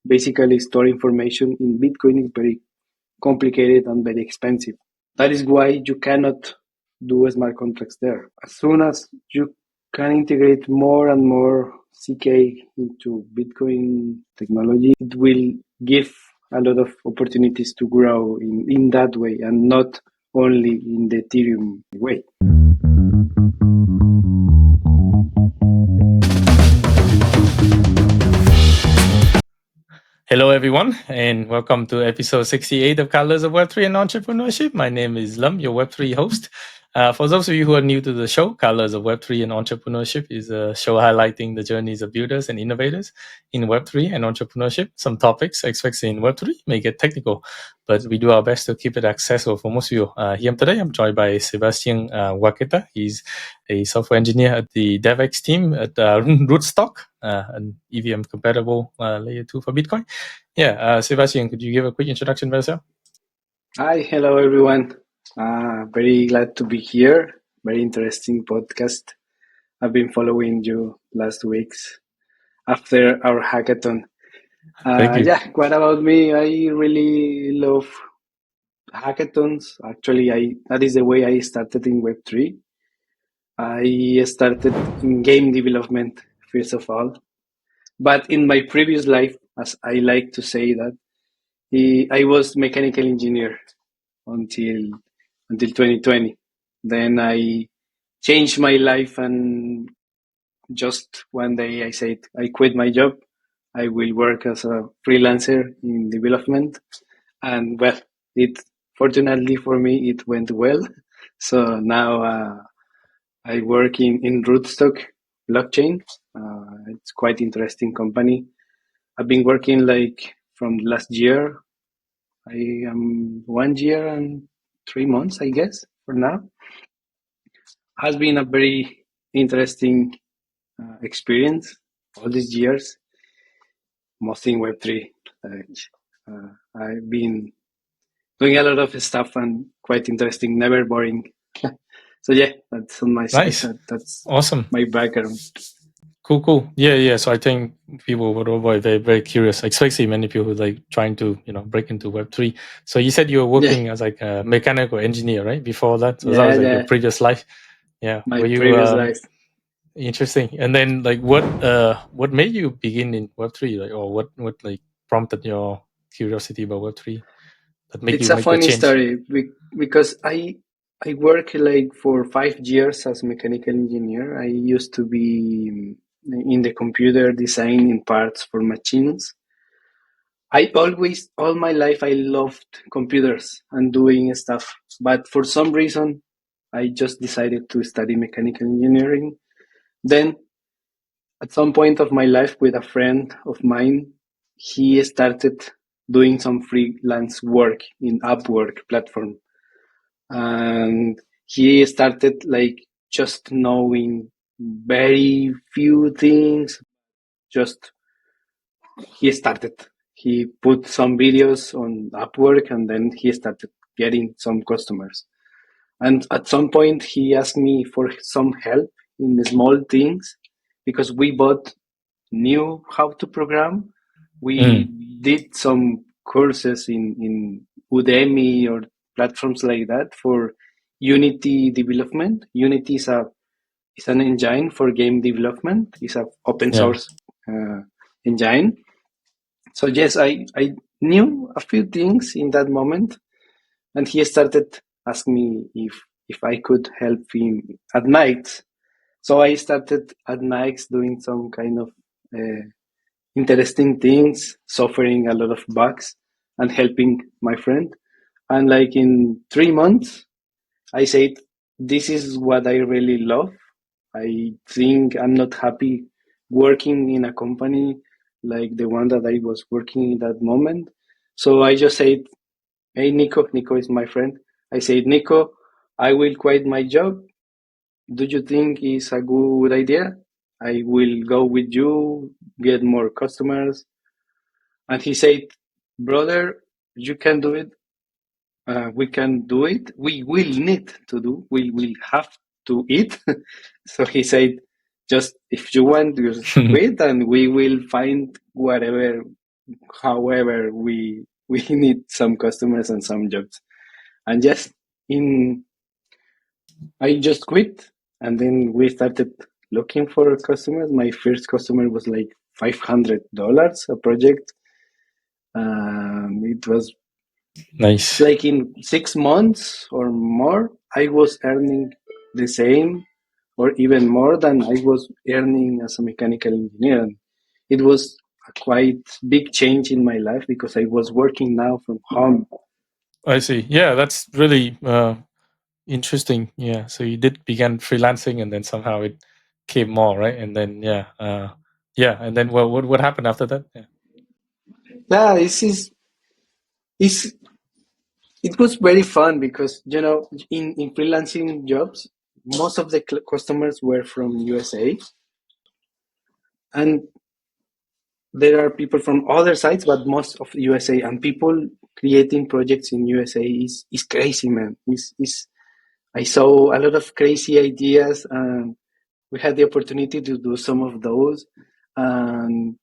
basically store information in Bitcoin is very complicated and very expensive. That is why you cannot do smart contracts there. As soon as you can integrate more and more CK into Bitcoin technology, it will give a lot of opportunities to grow in that way and not only in the Ethereum way. Hello, everyone, and welcome to episode 68 of Colors of Web3 and Entrepreneurship. My name is Lum, your Web3 host. For those of you who are new to the show, Colors of Web3 and Entrepreneurship is a show highlighting the journeys of builders and innovators in Web3 and entrepreneurship. Some topics, especially in Web3, may get technical, but we do our best to keep it accessible for most of you. Here today, I'm joined by Sebastian Guaqueta. He's a software engineer at the DevX team at Rootstock, an EVM-compatible Layer 2 for Bitcoin. Sebastian, could you give a quick introduction by yourself? Hi, hello everyone. Very glad to be here. Very interesting podcast. I've been following you last weeks after our hackathon. Thank you. What about me? I really love hackathons. Actually, that is the way I started in Web3. I started in game development, first of all. But in my previous life, as I like to say that, I was mechanical engineer until 2020. Then I changed my life, and just one day I said I quit my job. I will work as a freelancer in development, and well, fortunately for me it went well. So now I work in Rootstock blockchain. It's quite interesting company. I've been working from last year. I am 1 year and 3 months, I guess, for now. Has been a very interesting experience all these years, mostly in Web3. I've been doing a lot of stuff and quite interesting, never boring. So that's on my Nice. side. That's awesome. My background. Cool. Yeah. So I think people would all be very, very curious, especially many people who trying to, break into Web3. So you said you were working as a mechanical engineer, right? Before that, so that was your previous life. Yeah. My previous life. Interesting. And then what made you begin in Web3? Or what prompted your curiosity about Web3 that made It's you a make funny the change? story because I work for 5 years as mechanical engineer. I used to be in the computer designing parts for machines. All my life, I loved computers and doing stuff. But for some reason, I just decided to study mechanical engineering. Then, at some point of my life with a friend of mine, he started doing some freelance work in Upwork platform. And he started just knowing very few things. He put some videos on Upwork, and then he started getting some customers. And at some point, he asked me for some help in the small things because we both knew how to program. We did some courses in Udemy or platforms like that for Unity development. Unity is an engine for game development. It's an open source engine. So yes, I knew a few things in that moment, and he started asking me if I could help him at night. So I started at nights doing some kind of interesting things, suffering a lot of bugs, and helping my friend. And in 3 months, I said, this is what I really love. I think I'm not happy working in a company like the one that I was working in that moment. So I just said, hey, Nico is my friend. I said, Nico, I will quit my job. Do you think it's a good idea? I will go with you, get more customers. And he said, brother, you can do it. We can do it. We will need to do. We will have to eat. So he said, just if you want, just quit, and we will find whatever however we need some customers and some jobs. And just I just quit, and then we started looking for customers. My first customer was like $500 a project. It was Nice. like in 6 months or more, I was earning the same or even more than I was earning as a mechanical engineer. And it was a quite big change in my life because I was working now from home. I see. Yeah, that's really interesting. Yeah. So you did begin freelancing, and then somehow it came more, right? And then and then what happened after that? Yeah. Yeah, it's it was very fun because in freelancing jobs, most of the customers were from USA, and there are people from other sites, but most of USA, and people creating projects in USA is crazy, man. Is I saw a lot of crazy ideas, and we had the opportunity to do some of those, and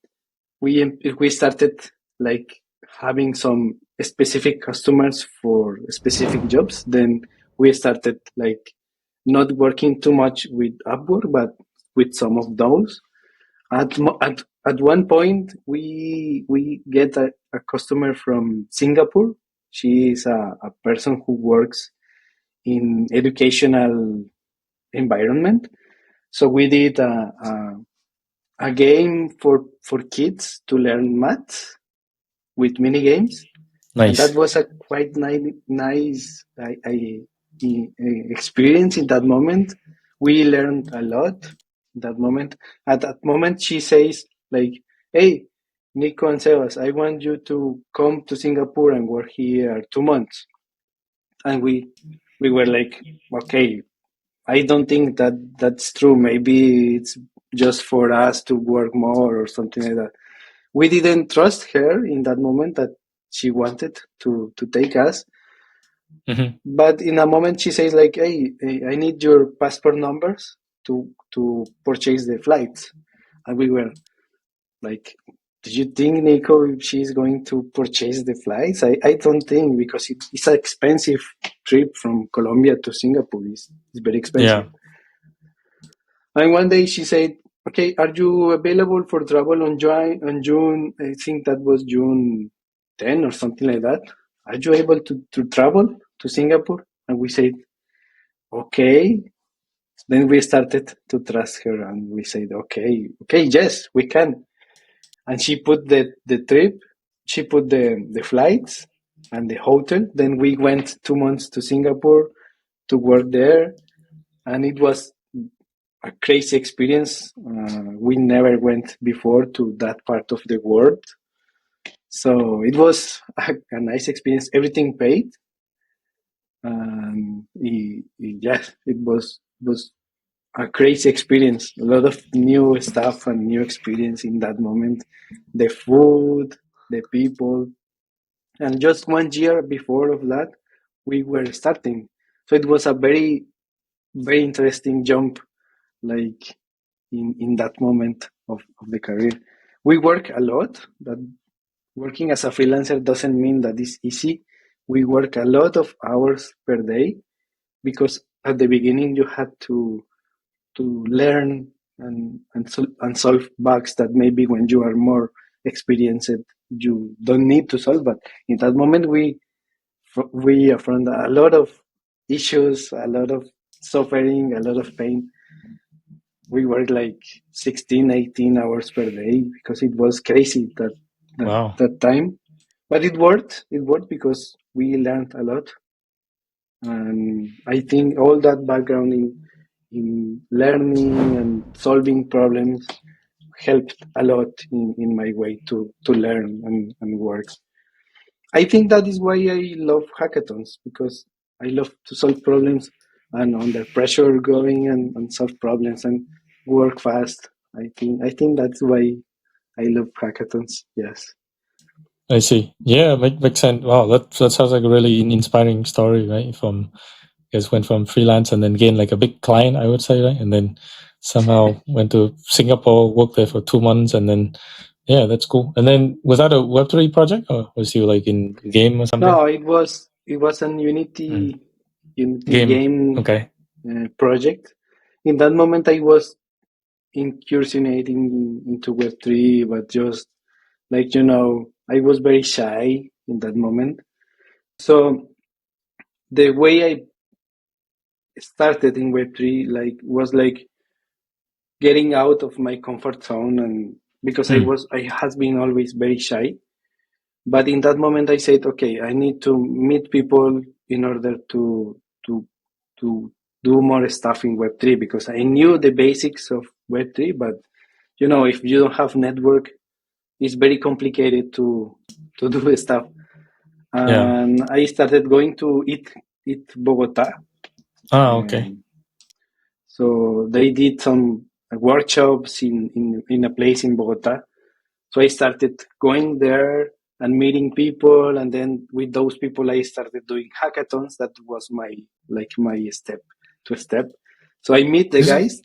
we started like having some specific customers for specific jobs. Then we started like not working too much with Upwork, but with some of those. At one point, we get a customer from Singapore. She is a person who works in educational environment. So we did a game for kids to learn math with mini games, and that Nice. was a quite nice experience in that moment. We learned a lot in that moment. At that moment, she says like, "Hey, Nico and Sebas, I want you to come to Singapore and work here 2 months." And we were like, "Okay, I don't think that that's true. Maybe it's just for us to work more or something like that." We didn't trust her in that moment that she wanted to take us. Mm-hmm. But in a moment, she says like, "Hey, I need your passport numbers to purchase the flights." And we were like, "Do you think, Nico, if she's going to purchase the flights?" I don't think, because it's an expensive trip from Colombia to Singapore. It's very expensive. Yeah. And one day she said, "Okay, are you available for travel on June? I think that was June 10 or something like that. Are you able to travel to Singapore?" And we said, "Okay." Then we started to trust her, and we said, okay, yes, we can." And she put the trip, she put the flights and the hotel. Then we went 2 months to Singapore to work there, and it was a crazy experience. We never went before to that part of the world, so it was a nice experience. Everything paid, and yes, it was a crazy experience. A lot of new stuff and new experience in that moment. The food, the people, and just 1 year before of that, we were starting. So it was a very interesting jump, like in that moment of the career. We work a lot, but working as a freelancer doesn't mean that it's easy. We work a lot of hours per day because at the beginning you had to learn and solve bugs that maybe when you are more experienced you don't need to solve. But in that moment we found a lot of issues, a lot of suffering, a lot of pain. We worked like 16, 18 hours per day because it was crazy that, Wow. that time. But it worked. It worked because we learned a lot. And I think all that background in learning and solving problems helped a lot in my way to learn and work. I think that is why I love hackathons, because I love to solve problems and under pressure going and solve problems and work fast. I think that's why I love hackathons. Yes. I see. Yeah, makes sense. Wow, that sounds like a really inspiring story, right? From guys went from freelance and then gained like a big client, I would say, right? And then somehow went to Singapore, worked there for 2 months, and then Yeah, that's cool. And then was that a Web3 project, or was you like in game or something? No, it was an Unity Game. game Okay. project. In that moment, I was incursionating into Web3, but just like I was very shy in that moment. So the way I started in Web3 was like getting out of my comfort zone, and because I has been always very shy. But in that moment, I said, okay, I need to meet people in order to do more stuff in Web3, because I knew the basics of Web3, but if you don't have network, it's very complicated to do stuff. And I started going to ETH Bogota. Okay. So they did some workshops in a place in Bogota. So I started going there and meeting people, and then with those people I started doing hackathons. That was my step to step. So I meet the guys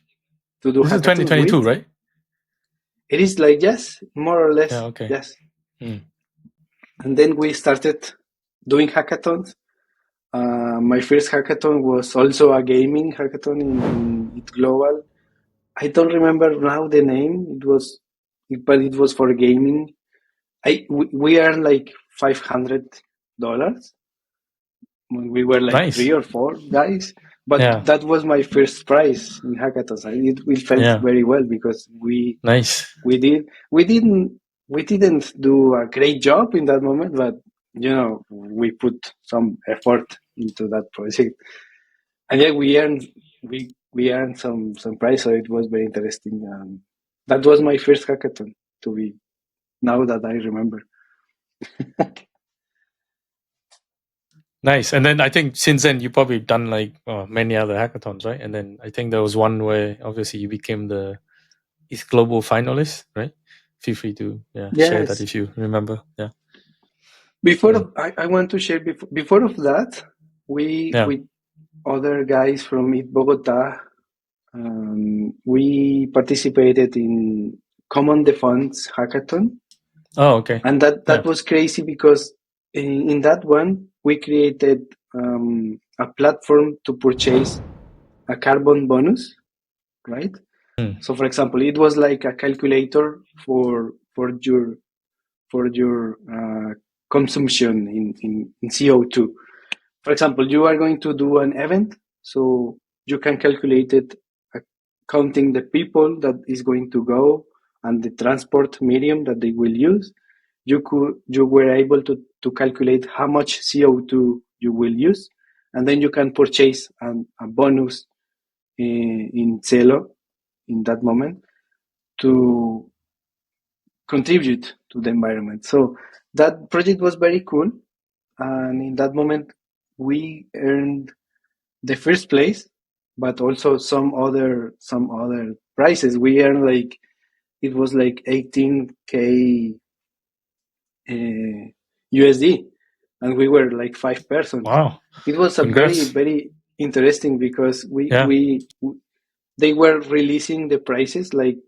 to do This is hackathons 2022, with. right? It is like, yes, more or less. Yeah, okay. Yes. And then we started doing hackathons. My first hackathon was also a gaming hackathon in ETHGlobal. I don't remember now the name. But it was for gaming. We earned like $500 when we were like 3 or 4 guys. But that was my first prize in hackathons. It felt very well, because we didn't do a great job in that moment, but we put some effort into that project, and yeah, we earned some prize, so it was very interesting. That was my first hackathon, to be now that I remember. Nice. And then I think since then you probably done like many other hackathons, right? And then I think there was one where obviously you became the ETHGlobal finalist, right? Feel free to share that if you remember. Yeah. I want to share before of that, we with other guys from Bogota, we participated in Common the Funds hackathon. Oh, okay. And that was crazy, because in that one we created a platform to purchase a carbon bonus, right? So for example, it was like a calculator for your consumption in CO2. For example, you are going to do an event, so you can calculate it, counting the people that is going to go and the transport medium that they will use. You were able to calculate how much CO2 you will use, and then you can purchase a bonus in Celo in that moment to contribute to the environment. So that project was very cool, and in that moment we earned the first place, but also some other prizes. We earned it was like 18K USD, and we were like 5 persons. Wow! It was a very, very interesting, because they were releasing the prices like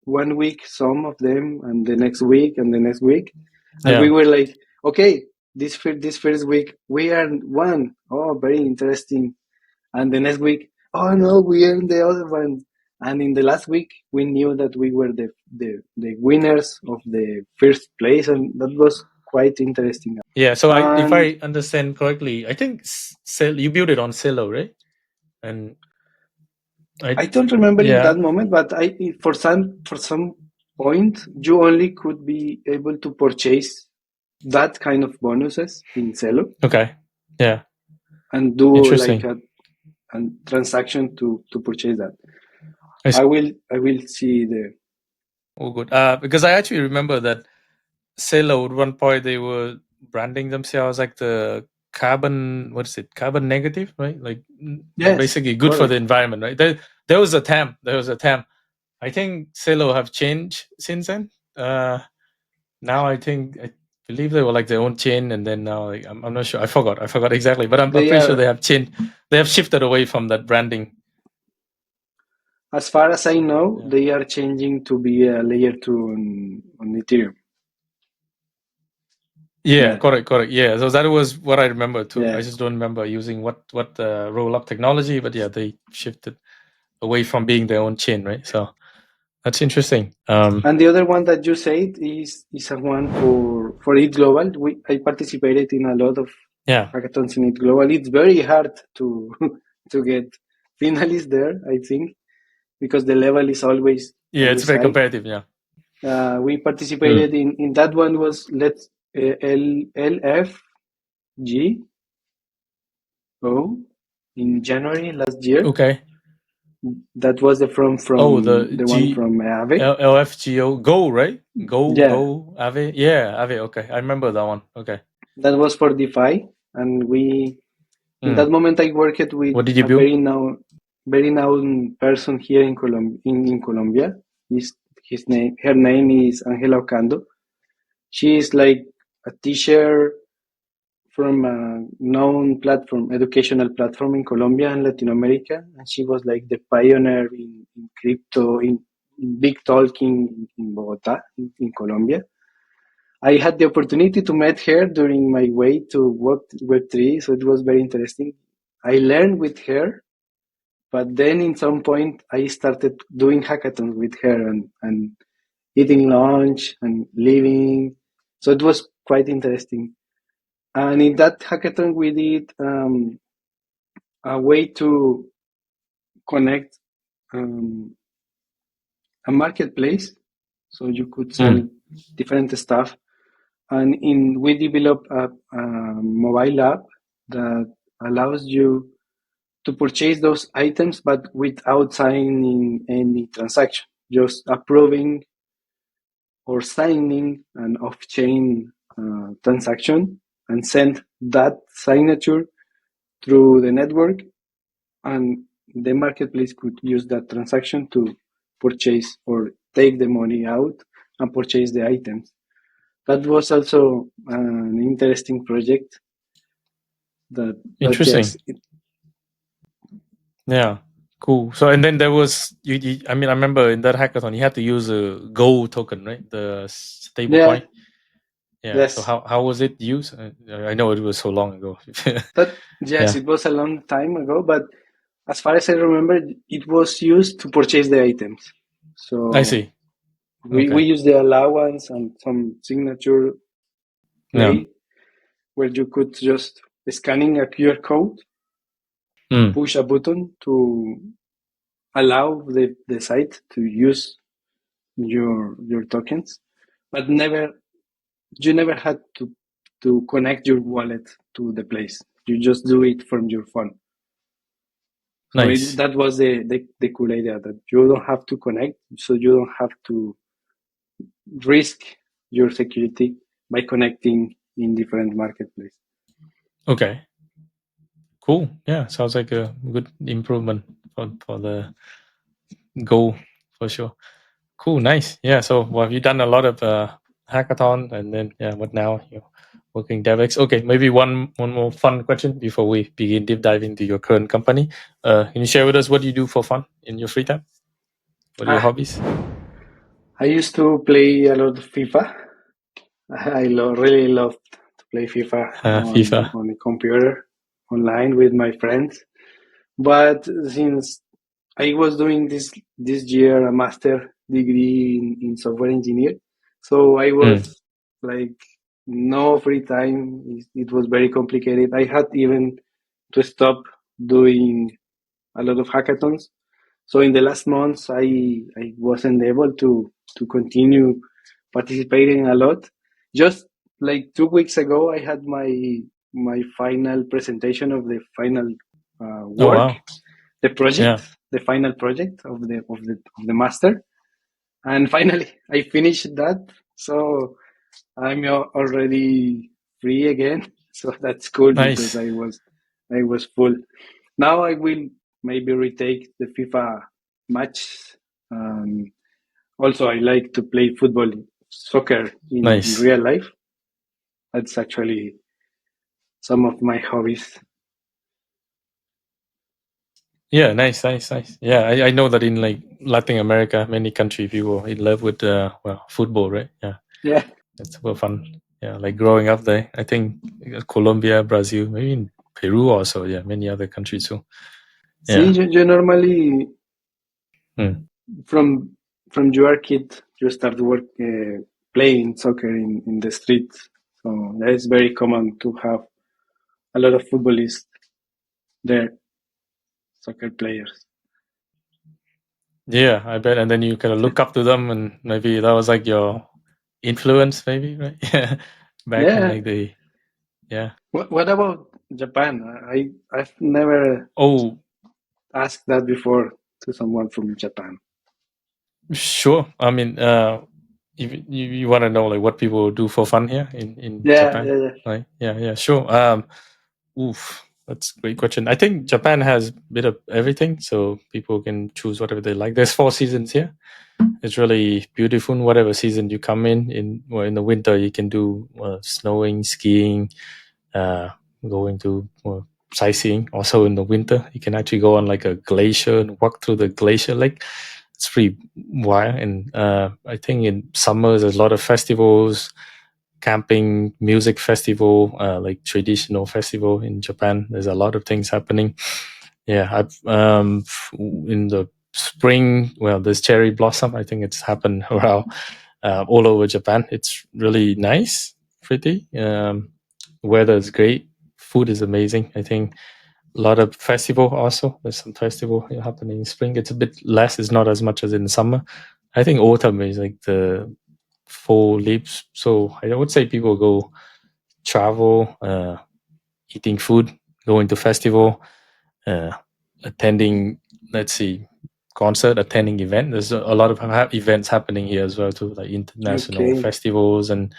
1 week, some of them, and the next week, and the next week, and we were like, okay, this first week we earned one. Oh, very interesting. And the next week, oh no, we earned the other one. And in the last week, we knew that we were the winners of the first place, and that was quite interesting. Yeah. So if I understand correctly, I think you built it on Celo, right? And I don't remember in that moment, but for some point you only could be able to purchase that kind of bonuses in Celo. Okay. Yeah. And do like a transaction to purchase that. I will see the. Oh, good. Because I actually remember that Celo at one point they were branding themselves like the carbon negative, right? Like basically good for the environment, right? There was a term. I think Celo have changed since then. Now I believe they were like their own chain, and then now I'm not sure. I forgot exactly, but I'm pretty sure they have changed. They have shifted away from that branding. As far as I know, they are changing to be a layer 2 on Ethereum. Yeah, correct. Yeah, so that was what I remember too. Yeah. I just don't remember using what roll-up technology, but yeah, they shifted away from being their own chain, right? So that's interesting. And the other one that you said is a one for ETHGlobal. I participated in a lot of hackathons in ETHGlobal. It's very hard to to get finalists there, I think, because the level is always it's very high. competitive. Yeah. We participated in that one was LFGO in January last year. Okay. That was the one from Aave. LFGO Go, right? Go Aave. Yeah, Aave. Okay, I remember that one. Okay. That was for DeFi, and in that moment I worked with What did you a build? very known person here in Colombia. Her name is Angela Ocando. She is like a teacher from a known educational platform in Colombia and Latin America, and she was like the pioneer in crypto, in big talking in Bogota, in Colombia. I had the opportunity to meet her during my way to Web3, so it was very interesting. I learned with her, but then in some point I started doing hackathons with her and eating lunch and living. So it was quite interesting. And in that hackathon, we did a way to connect a marketplace, so you could sell different stuff. And we developed a mobile app that allows you to purchase those items, but without signing any transaction, just approving or signing an off-chain transaction and send that signature through the network, and the marketplace could use that transaction to purchase or take the money out and purchase the items. That was also an interesting project. Interesting. Yeah, cool. So and then there was I mean, I remember in that hackathon you had to use a Go token, right? The stable coin. Yeah. Yes. So how was it used? I know it was so long ago. It was a long time ago, but as far as I remember, it was used to purchase the items. So I see. We use the allowance and some signature play where you could just scanning a QR code, push a button to allow the site to use your tokens, but you never had to connect your wallet to the place. You just do it from your phone. So that was the cool idea, that you don't have to connect, so you don't have to risk your security by connecting in different marketplaces. Okay. Cool. Yeah, sounds like a good improvement for the Go for sure. Cool, nice. Yeah, so have you done a lot of hackathon, and then what now? You're working DevX. Okay, maybe one more fun question before we begin deep dive into your current company. Can you share with us what you do for fun in your free time? What are your hobbies? I used to play a lot of FIFA. I really loved to play FIFA on the computer online with my friends. But since I was doing this year a master degree in software engineer, so I was like no free time. It was very complicated. I had even to stop doing a lot of hackathons. So in the last months, I wasn't able to continue participating a lot. Just like 2 weeks ago, I had my final presentation of the final work, the project, the final project of the master, and finally I finished that. So I'm already free again. So that's cool because I was full. Now I will maybe retake the FIFA match. Also, I like to play soccer in real life. That's actually some of my hobbies. Yeah, nice. Yeah, I know that in like Latin America, many country people in love with football, right? Yeah, Yeah. it's super fun. Yeah, like growing up there, I think Colombia, Brazil, maybe in Peru also. Yeah, many other countries too. See, Yeah. you normally Hmm. from you are a kid, you start work playing soccer in the streets. So that is very common to have a lot of footballists there, soccer players. Yeah, I bet. And then you kind of look up to them, and maybe that was like your influence, maybe, right? Yeah, back in Yeah. like the yeah. What about Japan? I've never Oh, asked that before to someone from Japan. sure. I mean, you want to know like what people do for fun here in Yeah, Japan, yeah, yeah. right? Yeah, sure. Oof, that's a great question. I think Japan has a bit of everything, so people can choose whatever they like. There's 4 seasons here. It's really beautiful. In whatever season you come in the winter, you can do snowing, skiing, uh, going to sightseeing. Also in the winter, you can actually go on like a glacier and walk through the glacier lake. It's pretty wild. And I think in summer there's a lot of festivals, camping, music festival, like traditional festival in Japan. There's a lot of things happening. Yeah, in the spring, well, there's cherry blossom. I think it's happened around all over Japan. It's really nice, pretty. Weather is great. Food is amazing. I think a lot of festival also. There's some festival happening in spring. It's a bit less. It's not as much as in summer. I think autumn is like the fall leaves. So I would say people go travel, eating food, going to festival, uh, attending, let's see, concert, attending event. There's a lot of events happening here as well too, like international Okay. festivals and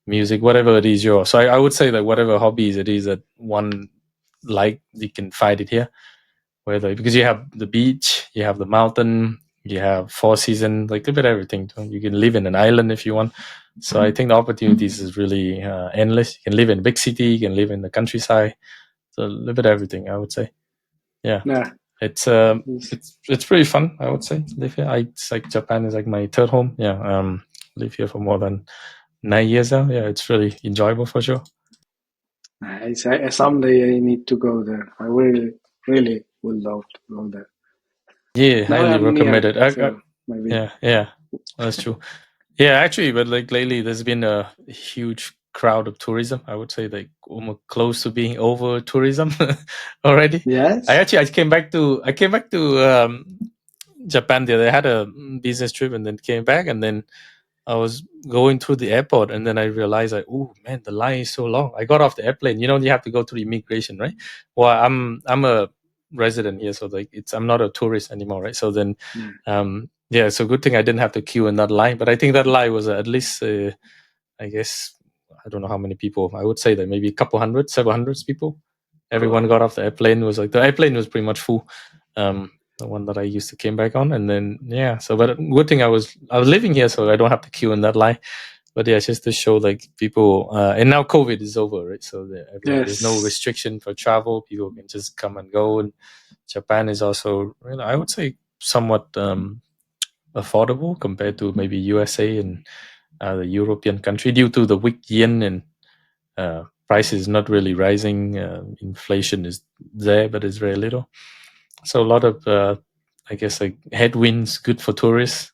music, whatever it is yours. So I would say that whatever hobbies it is that one like, you can find it here. Whether because you have the beach, you have the mountain, you have 4 seasons, like a bit everything. You can live in an island if you want. So I think the opportunities is really endless. You can live in a big city, you can live in the countryside. So a little bit everything, I would say. Yeah, Yeah. it's Yes. it's pretty fun. I would say live here. It's like Japan is like my third home. Yeah, live here for more than 9 years now. Yeah, it's really enjoyable for sure. Someday I need to go there. I really, really would love to go there. Yeah, Now highly I'm near, recommended. so maybe. Yeah, that's true. Yeah, actually, but like lately, there's been a huge crowd of tourism. I would say like almost close to being over tourism already. Yes. I came back to Japan. There, I had a business trip and then came back, and then I was going through the airport, and then I realized, like, oh man, the line is so long. I got off the airplane. You know, you have to go through immigration, right? Well, I'm a resident here, so like I'm not a tourist anymore, right? So then, Yeah. yeah, so good thing I didn't have to queue in that line. But I think that line was at least, I guess, I don't know how many people. I would say that maybe a couple hundred, several hundreds people. Everyone got off the airplane. Was like the airplane was pretty much full. The one that I used to came back on, and then yeah. So, but good thing I was living here, so I don't have to queue in that line. But yeah, just to show like people, and now COVID is over, right? So there's no Yes. restriction for travel. People can just come and go, and Japan is also, I would say, somewhat affordable compared to maybe USA and the European country due to the weak yen and prices not really rising. Inflation is there, but it's very little. So a lot of, I guess, like headwinds, good for tourists,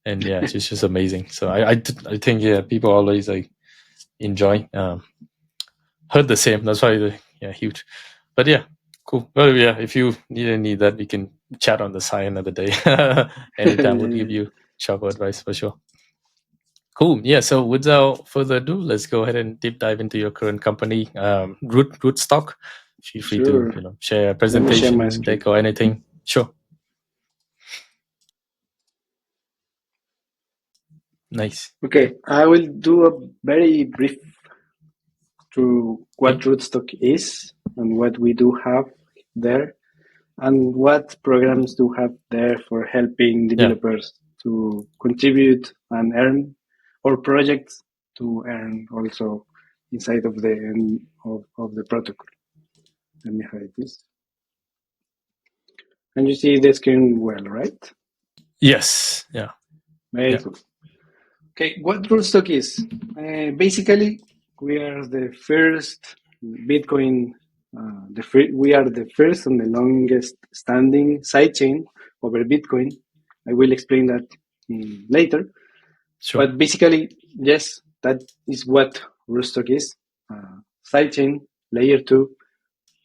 and yeah, it's just amazing. So I think yeah, people always like enjoy. Heard the same. That's why yeah, huge. But yeah, cool. Well, yeah, if you need that, we can chat on the side another day. Anytime, would give Yeah. you travel advice for sure. Cool. Yeah. So without further ado, let's go ahead and deep dive into your current company, Rootstock. Feel free to Sure. share a Let me share my presentation screen. deck or anything. Sure. Nice. Okay, I will do a very brief through what Okay. Rootstock is and what we do have there, and what programs do have there for helping Yeah. developers to contribute and earn, or projects to earn also inside of the of the protocol. Let me hide this. And you see the screen well, right? Yes. Yeah. Very good. Okay, what Rootstock is? Basically, we are the first Bitcoin. We are the first and the longest standing sidechain over Bitcoin. I will explain that later. Sure. But basically, yes, that is what Rootstock is. Sidechain, layer 2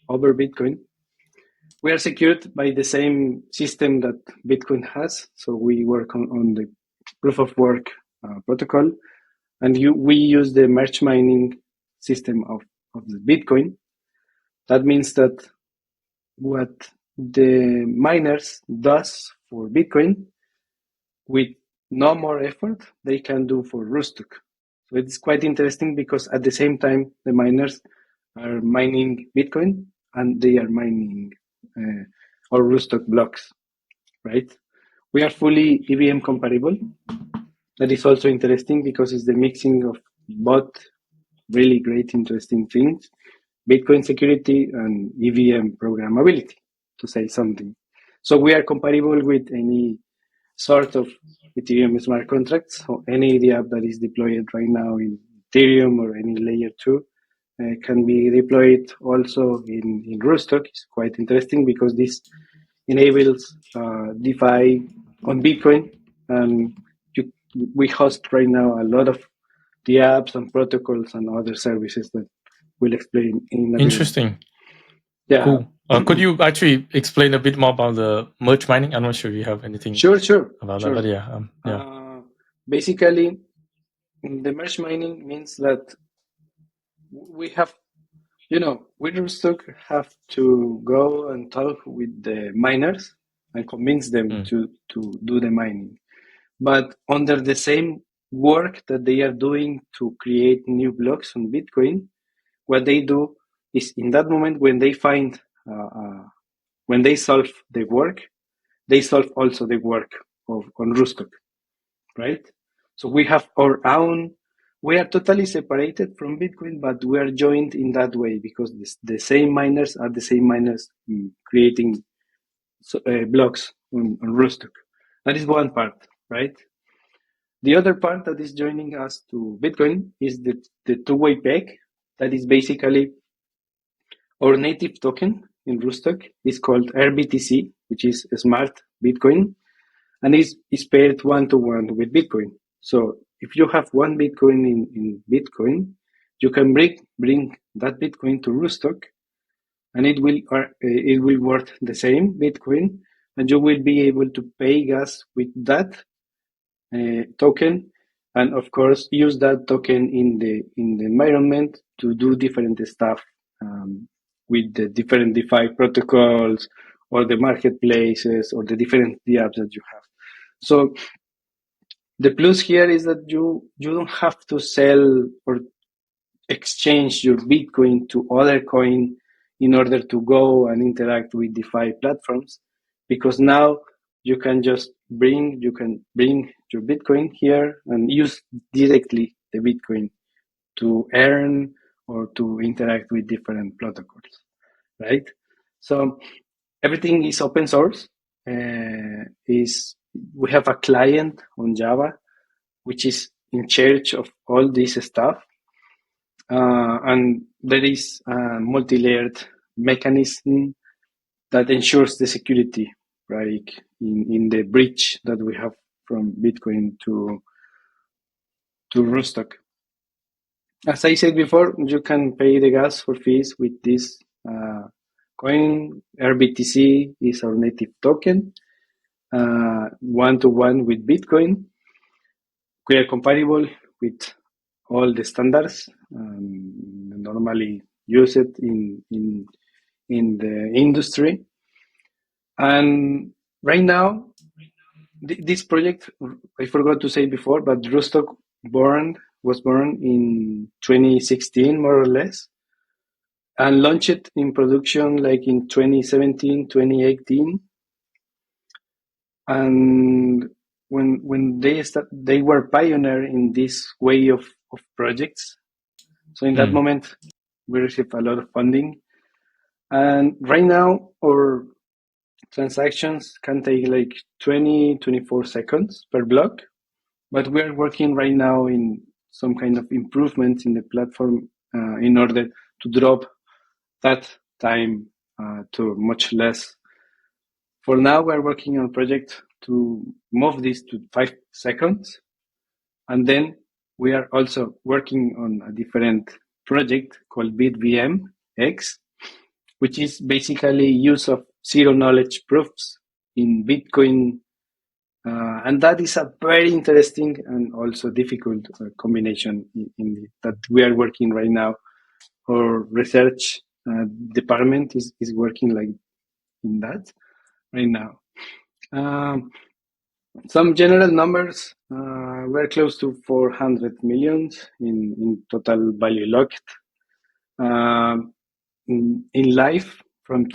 over Bitcoin. We are secured by the same system that Bitcoin has. So we work on the proof of work protocol, and we use the merge mining system of the Bitcoin. That means that what the miners does for Bitcoin with no more effort, they can do for Rootstock. So it's quite interesting because at the same time, the miners are mining Bitcoin and they are mining our Rootstock blocks, right? We are fully EVM compatible. That is also interesting because it's the mixing of both really great, interesting things, Bitcoin security and EVM programmability, to say something. So we are compatible with any sort of Ethereum smart contracts, or any DApp that is deployed right now in Ethereum or any layer 2 can be deployed also in Rootstock. It's quite interesting because this enables DeFi on Bitcoin. And we host right now a lot of the apps and protocols and other services that we'll explain in a bit. Interesting. Yeah. Cool. Could you actually explain a bit more about the merge mining? I'm not sure if you have anything Sure. about that, but yeah. Basically, the merge mining means that we have, we Rootstock have to go and talk with the miners and convince them to do the mining. But under the same work that they are doing to create new blocks on Bitcoin, what they do is in that moment when they find, when they solve the work, they solve also the work on Rootstock, right? So we have our own, we are totally separated from Bitcoin, but we are joined in that way because the same miners are the same miners creating blocks on Rootstock. That is one part, right? The other part that is joining us to Bitcoin is the two-way peg. That is basically our native token in Rootstock. Is called RBTC, which is a smart Bitcoin, and is paired 1-to-1 with Bitcoin. So if you have one Bitcoin in Bitcoin, you can bring that Bitcoin to Rootstock, and it will worth the same Bitcoin, and you will be able to pay gas with that token, and of course use that token in the environment to do different stuff with the different DeFi protocols or the marketplaces or the different apps that you have. So the plus here is that you don't have to sell or exchange your Bitcoin to other coin in order to go and interact with DeFi platforms, because now you can bring your Bitcoin here and use directly the Bitcoin to earn or to interact with different protocols, right? So everything is open source. We have a client on Java which is in charge of all this stuff, and there is a multi-layered mechanism that ensures the security, right, in the bridge that we have from Bitcoin to Rootstock. As I said before, you can pay the gas for fees with this coin. RBTC is our native token, 1-to-1 with Bitcoin. We are compatible with all the standards normally used in the industry. And right now, this project, I forgot to say before, but Rootstock was born in 2016, more or less, and launched in production like in 2017, 2018. And when they were pioneer in this way of projects. So in that moment, we received a lot of funding. And right now, our transactions can take like 24 seconds per block, but we're working right now in some kind of improvements in the platform in order to drop that time to much less. For now, we're working on a project to move this to 5 seconds. And then we are also working on a different project called EVM-X, which is basically use of zero knowledge proofs in Bitcoin. And that is a very interesting and also difficult combination that we are working right now. Our research department is working like in that right now. Some general numbers, we're close to 400 millions in total value locked. In life from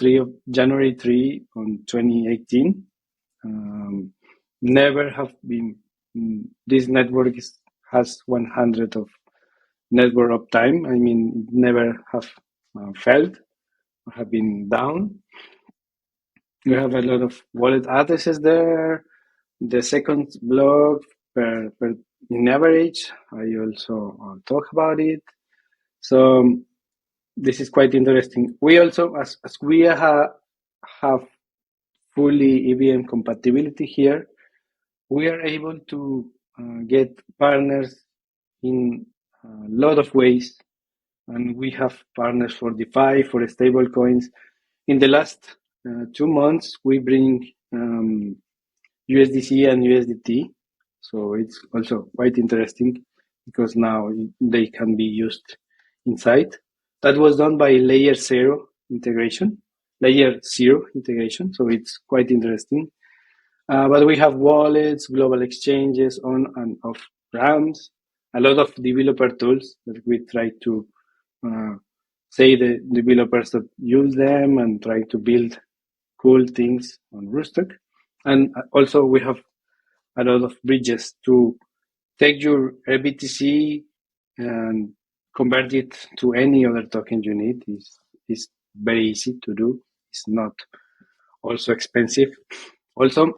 January 3 on 2018, never have been, this network has 100 of network uptime. I mean, it never have failed or have been down. We have a lot of wallet addresses there. The second block per in average, I also talk about it. So this is quite interesting. We also, as we have fully EVM compatibility here, we are able to get partners in a lot of ways. And we have partners for DeFi, for stable coins. In the last 2 months, we bring USDC and USDT. So it's also quite interesting because now they can be used inside. That was done by layer 0 integration. So it's quite interesting. But we have wallets, global exchanges, on and off ramps, a lot of developer tools that we try to say the developers that use them and try to build cool things on Rootstock. And also we have a lot of bridges to take your RBTC and convert it to any other token you need. Is very easy to do. It's not also expensive. Also,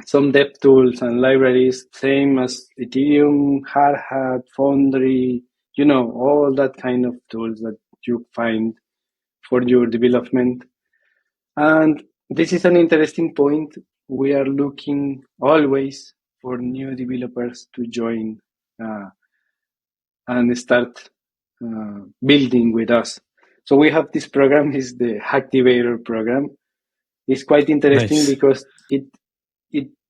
some dev tools and libraries, same as Ethereum, Hardhat, Foundry, all that kind of tools that you find for your development. And this is an interesting point. We are looking always for new developers to join and start building with us. So we have this program, is the Hacktivator program. It's quite interesting because it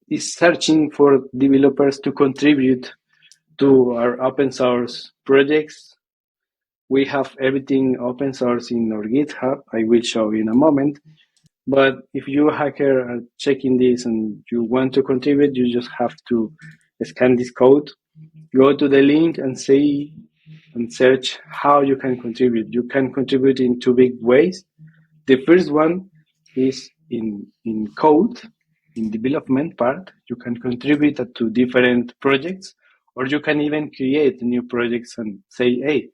is searching for developers to contribute to our open source projects. We have everything open source in our GitHub. I will show you in a moment. But if you hacker are checking this and you want to contribute, you just have to scan this code, go to the link and say and search how you can contribute. You can contribute in 2 big ways. The first one is in code, in development part. You can contribute to different projects, or you can even create new projects and say, hey,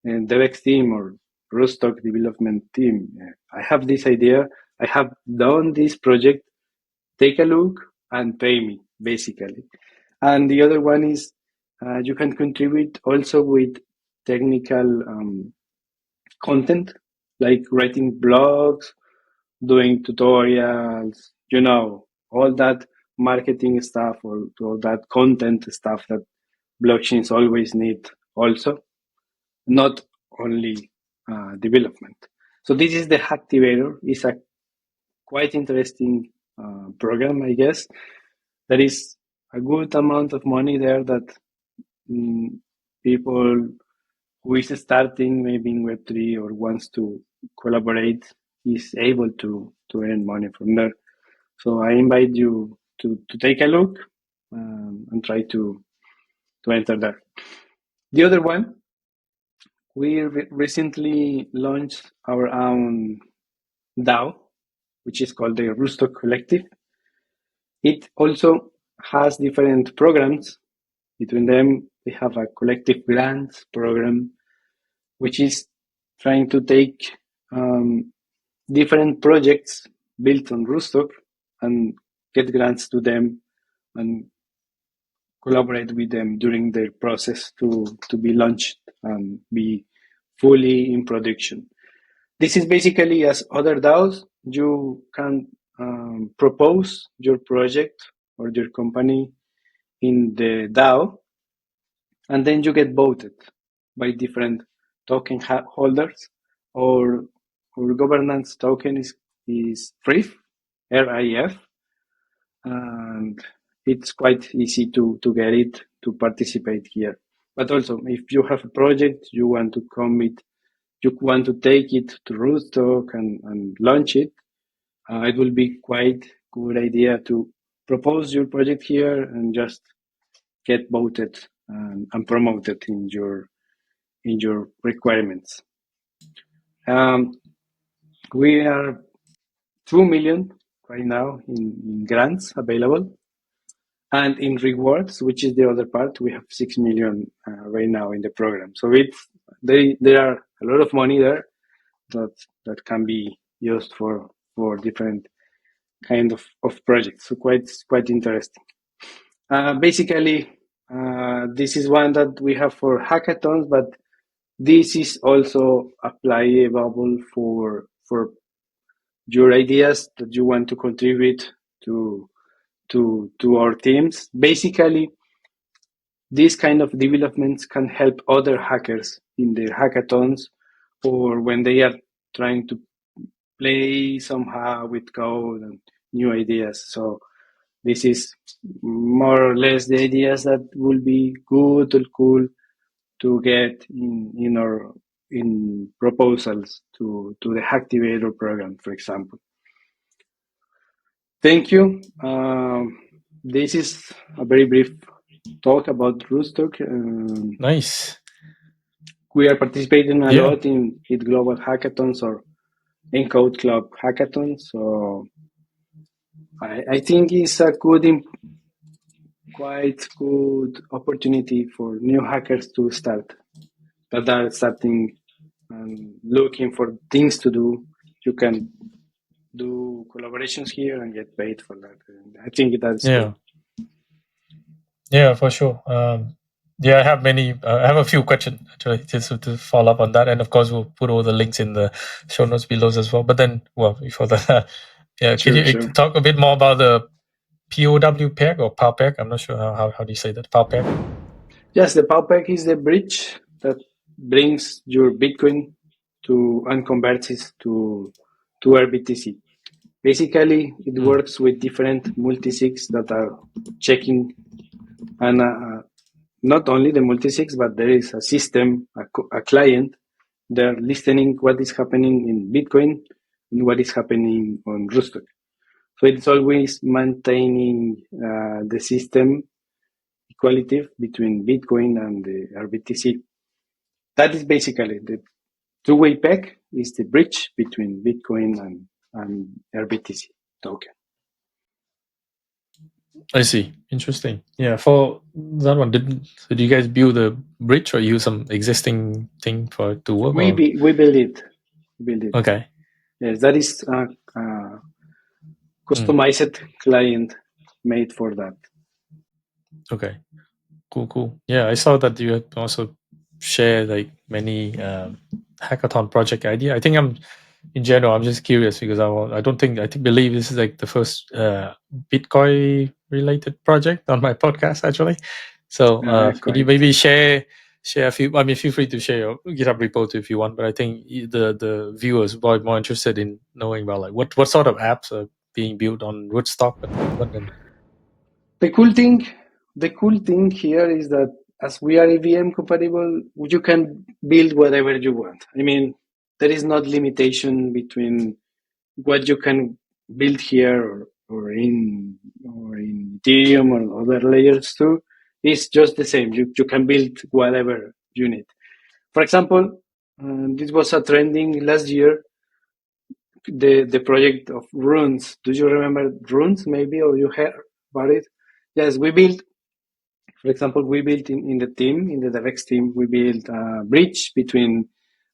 DevX team or Rootstock development team, I have this idea. I have done this project. Take a look and pay me, basically. And the other one is you can contribute also with technical content, like writing blogs, doing tutorials, all that marketing stuff or all that content stuff that blockchains always need also, not only development. So this is the Hacktivator. It's a quite interesting program, I guess. There is a good amount of money there that people who is starting maybe in Web3 or wants to collaborate is able to earn money from there. So I invite you to take a look and try to enter there. The other one, we recently launched our own DAO, which is called the Rootstock Collective. It also has different programs. Between them, we have a collective grants program, which is trying to take different projects built on Rootstock and get grants to them and collaborate with them during their process to be launched and be fully in production. This is basically as other DAOs, you can propose your project or your company in the DAO, and then you get voted by different token holders, or governance token is RIF, RIF, and it's quite easy to get it to participate here. But also, if you have a project, you want to commit, you want to take it to Rootstock and launch it, it will be quite good idea to propose your project here and just get voted and promoted in your requirements. We are 2 million right now in grants available, and in rewards, which is the other part, we have 6 million right now in the program. So there are a lot of money there that can be used for different kind of projects. So quite interesting. Basically, this is one that we have for hackathons, but this is also applicable for your ideas that you want to contribute to our teams. Basically, these kind of developments can help other hackers in their hackathons, or when they are trying to play somehow with code and new ideas. So this is more or less the ideas that will be good or cool to get in proposals to the Hacktivator program, for example. Thank you. This is a very brief talk about Rootstock. Nice. We are participating a lot in ETHGlobal hackathons or Encode Club hackathons. So I think it's a quite good opportunity for new hackers to start, that are starting and looking for things to do. You can do collaborations here and get paid for that. And I think that's good. Yeah, for sure. I have I have a few questions actually, just to follow up on that, and of course we'll put all the links in the show notes below as well. But then, before that, can you talk a bit more about the POWpeg or POWpeg? I'm not sure how do you say that, POWpeg? Yes, the POWpeg is the bridge that brings your Bitcoin and converts it to RBTC. Basically, it works with different multisigs that are checking, and not only the multisigs, but there is a system, a client, they're listening what is happening in Bitcoin and what is happening on Rootstock. So it's always maintaining the system equality between Bitcoin and the RBTC. That is basically the two-way peg is the bridge between Bitcoin and RBTC token. I see. Interesting. Yeah. For that one, did you guys build a bridge or use some existing thing for it to work? We build it. Okay. Yes, that is a customized client made for that. Okay. Cool. Yeah, I saw that you had also share like many hackathon project idea. I think in general, I'm just curious because I believe this is like the first Bitcoin related project on my podcast actually. So could you maybe share a few? I mean, feel free to share your GitHub repo if you want. But I think the viewers are more interested in knowing about like what sort of apps are being built on Rootstock at the moment. And the cool thing here is that as we are EVM compatible, you can build whatever you want. I mean, there is not limitation between what you can build here or in Ethereum or other layers too. It's just the same. You can build whatever you need. For example, this was a trending last year. The project of Runes. Do you remember Runes? Maybe, or you heard about it? Yes, we built. For example, we built in the team, in the DevX team, we built a bridge between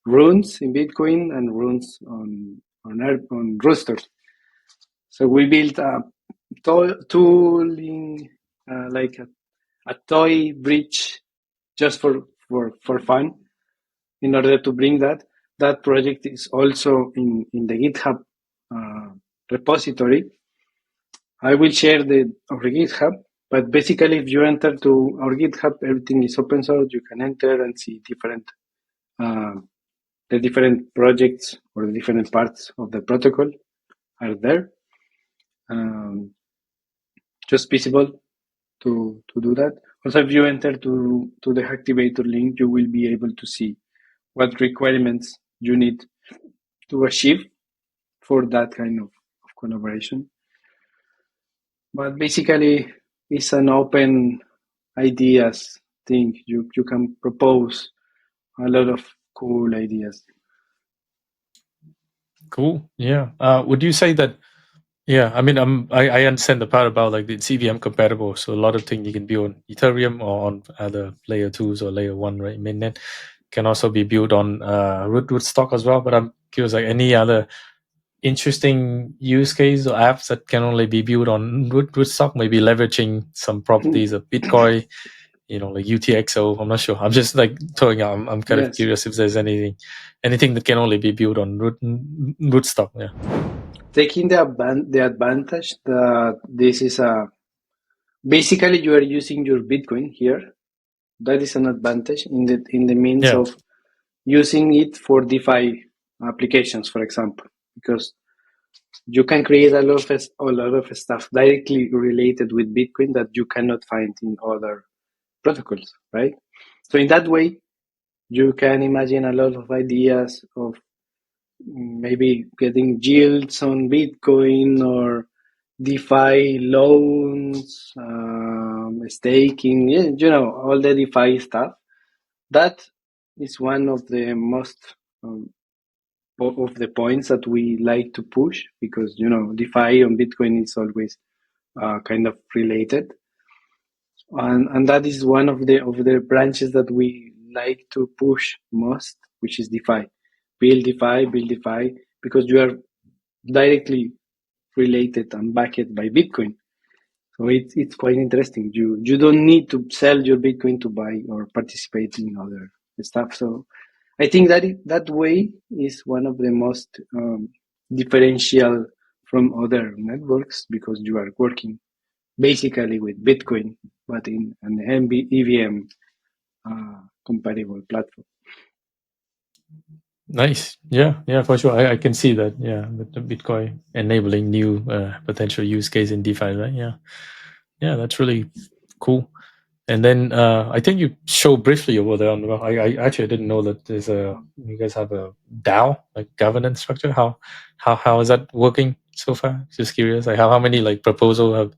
Runes in Bitcoin and Runes on Rootstock. So we built a tooling, like a toy bridge just for fun in order to bring that. That project is also in the GitHub repository. I will share our GitHub, but basically if you enter to our GitHub, everything is open source. You can enter and see the different projects or the different parts of the protocol are there. Just visible to do that. Also, if you enter to the Hacktivator link, you will be able to see what requirements you need to achieve for that kind of collaboration. But basically, it's an open ideas thing. You can propose a lot of cool ideas. Cool. Yeah. Would you say that? Yeah. I mean, I understand the part about like it's EVM compatible, so a lot of things you can build on Ethereum or on other layer 2s or layer 1, right? Mainnet can also be built on Rootstock as well. But I'm curious, like any other interesting use case or apps that can only be built on Rootstock, maybe leveraging some properties of Bitcoin, like UTXO. I'm not sure. I'm just like throwing out. I'm kind of curious if there's anything that can only be built on Rootstock. Yeah. Taking the advantage that this is basically you are using your Bitcoin here. That is an advantage in the means of using it for DeFi applications, for example, because you can create a lot of stuff directly related with Bitcoin that you cannot find in other protocols, right? So in that way, you can imagine a lot of ideas of maybe getting yields on Bitcoin or DeFi loans, staking, all the DeFi stuff. That is one of the most of the points that we like to push because DeFi on Bitcoin is always kind of related, and that is one of the branches that we like to push most, which is DeFi. Build DeFi, because you are directly related and backed by Bitcoin. So it's quite interesting. You don't need to sell your Bitcoin to buy or participate in other stuff. So I think that way is one of the most differential from other networks because you are working basically with Bitcoin, but in an EVM compatible platform. Nice. Yeah, for sure. I can see that. Yeah, with the Bitcoin enabling new potential use case in DeFi, right? Yeah, that's really cool. And then I think you showed briefly over there. I actually didn't know that you guys have a DAO, like governance structure. How is that working so far? Just curious. Like how many like proposals have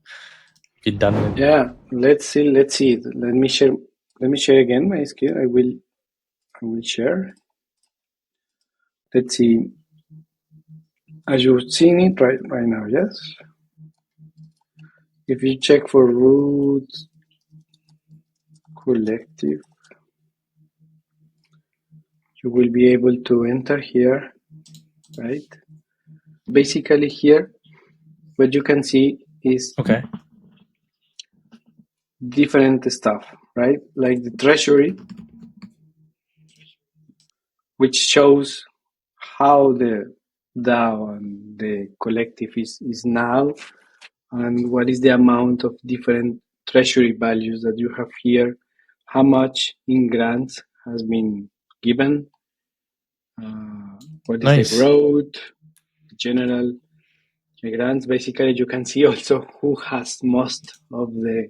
been done? Yeah, let's see. Let me share again my screen. I will share. Let's see. As you've seen it right now, yes. If you check for Roots Collective, you will be able to enter here, right? Basically here, what you can see is different stuff, right? Like the treasury, which shows how the DAO and the collective is now, and what is the amount of different treasury values that you have here, how much in grants has been given, what is the growth, general grants. Basically, you can see also who has most of the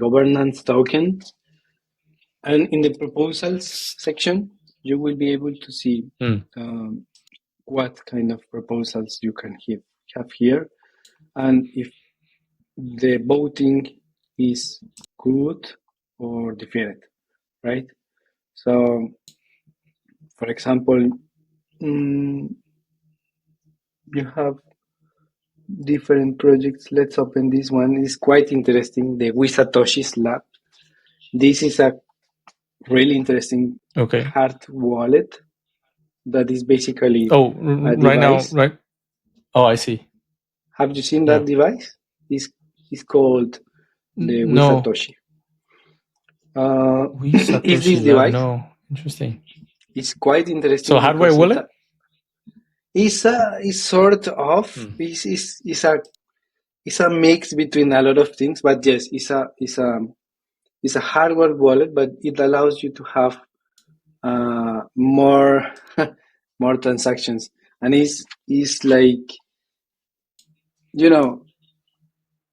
governance token. And in the proposals section, you will be able to see what kind of proposals you can have here, and if the voting is good or defeated, right? So, for example, you have different projects. Let's open this one. It's quite interesting. The Wisatoshi's Lab. This is a really interesting hard wallet that is basically a right device. now, right? Oh, I see. Have you seen that device? It's called the Wisatoshi. Is this device? No, interesting. It's quite interesting. So hardware wallet? It's sort of it's a mix between a lot of things, but yes, it's a hardware wallet, but it allows you to have more more transactions, and it's like, you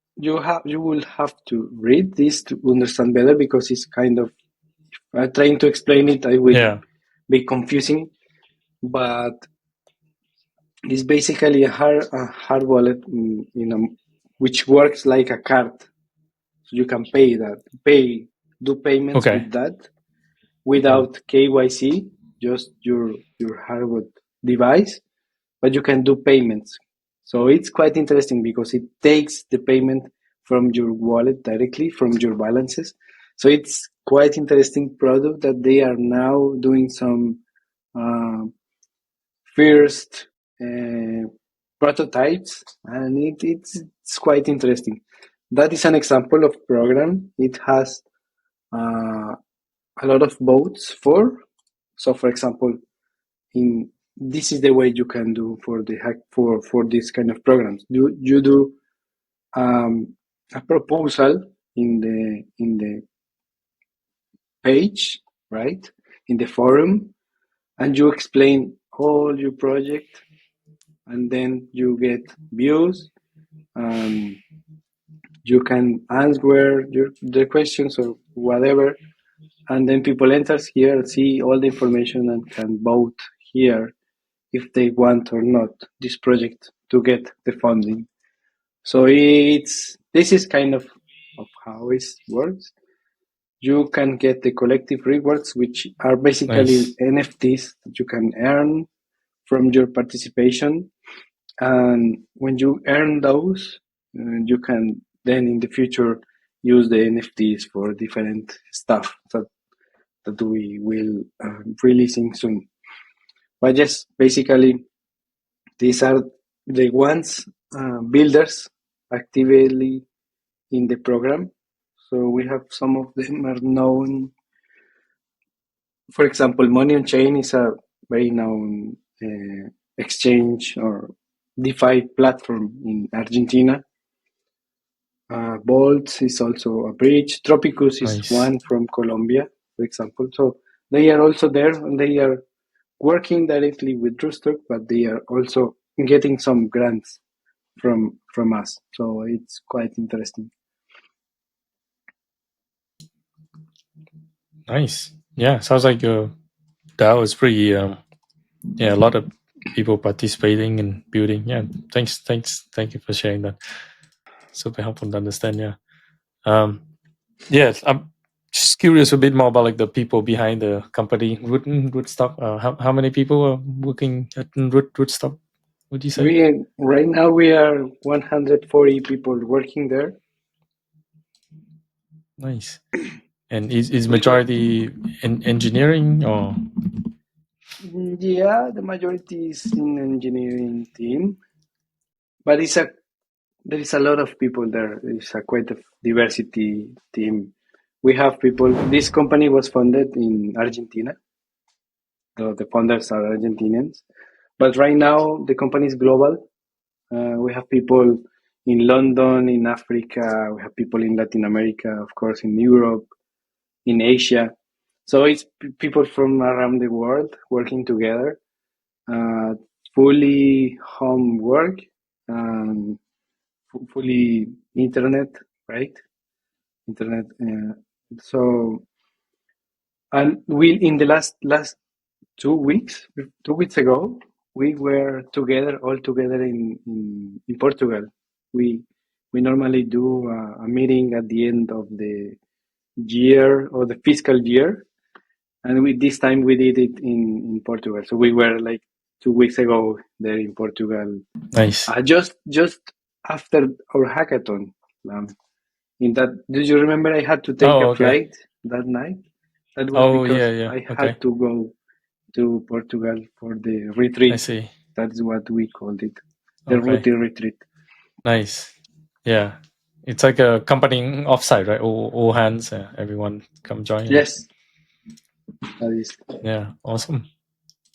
will have to read this to understand better, because it's kind of trying to explain it. I will be confusing, but it's basically a hard wallet, which works like a card. So you can do payments with that without KYC, just your hardware device, but you can do payments. So it's quite interesting because it takes the payment from your wallet directly from your balances. So it's quite interesting product that they are now doing some first prototypes, and it's quite interesting. That is an example of program. It has a lot of votes for. So, for example, this is the way you can do for the for this kind of programs. You do a proposal in the page, right, in the forum, and you explain all your project, and then you get views, and you can answer the questions or whatever, and then people enters here, see all the information, and can vote here if they want or not this project to get the funding. So this is kind of how it works. You can get the collective rewards, which are basically NFTs that you can earn from your participation. And when you earn those, you can then in the future use the NFTs for different stuff that we will releasing soon. But yes, basically these are the ones builders actively in the program. So we have some of them are known. For example, Money on Chain is a very known exchange or DeFi platform in Argentina. Bolt is also a bridge. Tropicus is one from Colombia, for example. So they are also there, and they are working directly with Rootstock, but they are also getting some grants from us. So it's quite interesting. Nice. Yeah, sounds like your DAO is pretty. A lot of people participating and building. Yeah, thank you for sharing that. Super helpful to understand. Yeah. Yes, I'm just curious a bit more about like the people behind the company Rootstock. How many people are working at Rootstock? Would you say? Right now we are 140 people working there. Nice. And is majority in engineering or? Yeah, the majority is in engineering team, but there is a lot of people there. It's a quite a diversity team. We have people. This company was founded in Argentina. The founders are Argentinians, but right now the company is global. We have people in London, in Africa. We have people in Latin America, of course, in Europe, in Asia. So it's people from around the world working together. Fully home work, fully internet, right? Internet. So, and we in the last 2 weeks ago, we were all together in Portugal. We normally do a meeting at the end of the year or the fiscal year, and this time we did it in Portugal. So we were like 2 weeks ago there in Portugal. Nice. Just after our hackathon. In that, do you remember I had to take a flight that night? That was because I had to go to Portugal for the retreat. I see. That is what we called it, the routine retreat. Nice. Yeah. It's like a company offsite, right? All hands, everyone come join. Yes, that is. Yeah. Awesome.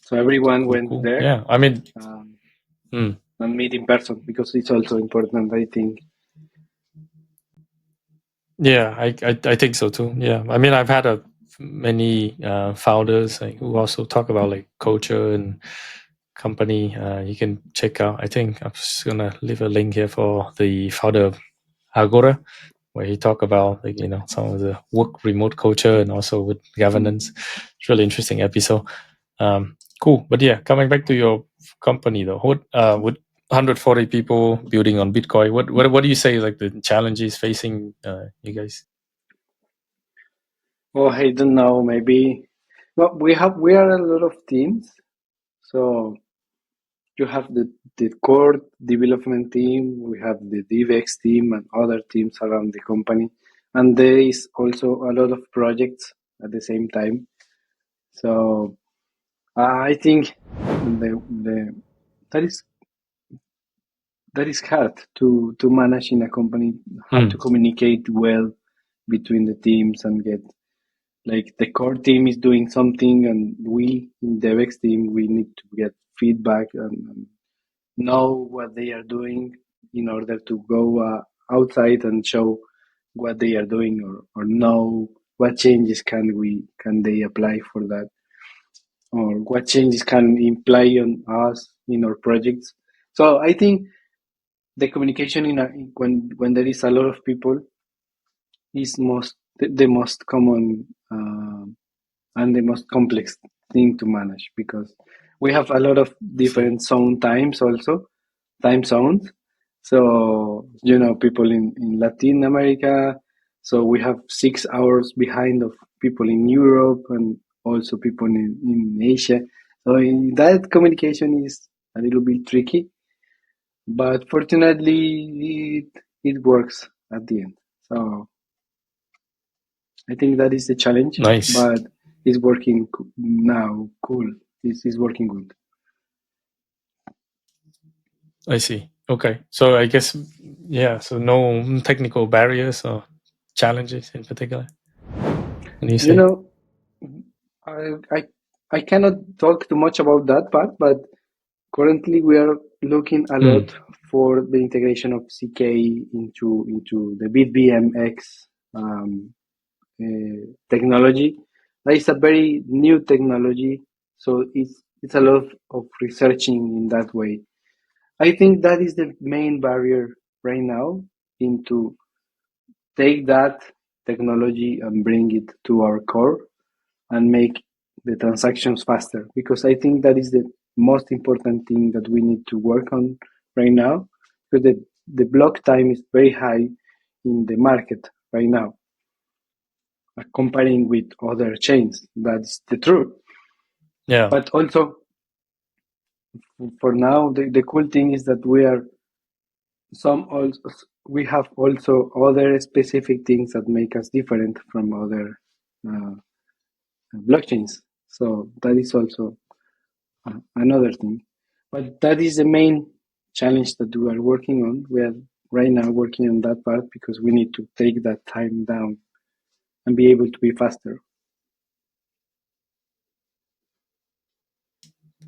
So everyone Cool. went Cool. there Yeah. I mean, and meet in person because it's also important, I think. yeah, I think so too. Yeah. I mean, I've had many founders who also talk about like culture and company. You can check out. I think I'm just gonna leave a link here for the founder of Agora, where he talk about like some of the work remote culture and also with governance. It's really interesting episode. Cool, but yeah, coming back to your company though, what with 140 people building on Bitcoin, what do you say is like the challenges facing you guys? Oh, I don't know. Maybe. Well, we are a lot of teams, so you have the core development team, we have the DevX team, and other teams around the company, and there is also a lot of projects at the same time. So I think the that is hard to manage in a company, how to communicate well between the teams and get like the core team is doing something and we in DevX team we need to get feedback and know what they are doing in order to go outside and show what they are doing or know what changes can they apply for that or what changes can imply on us in our projects. So I think the communication when there is a lot of people is the most common and the most complex thing to manage because we have a lot of different time zones. So people in Latin America, so we have 6 hours behind of people in Europe and also people in Asia. So that communication is a little bit tricky, but fortunately it works at the end. So I think that is the challenge, Nice. but it's working now. Cool. It's working good. I see. Okay, so I guess so no technical barriers or challenges in particular. When you say I I cannot talk too much about that part, but currently we are looking a lot for the integration of CK into the BitBMX technology. That is a very new technology, so it's a lot of researching in that way. I think that is the main barrier right now into take that technology and bring it to our core and make the transactions faster because I think that is the most important thing that we need to work on right now because the block time is very high in the market right now comparing with other chains. That's the truth. yeah. But also for now the cool thing is that we have also other specific things that make us different from other uh, blockchains. So that is also another thing. But that is the main challenge that we are working on. We are right now working on that part because we need to take that time down and be able to be faster.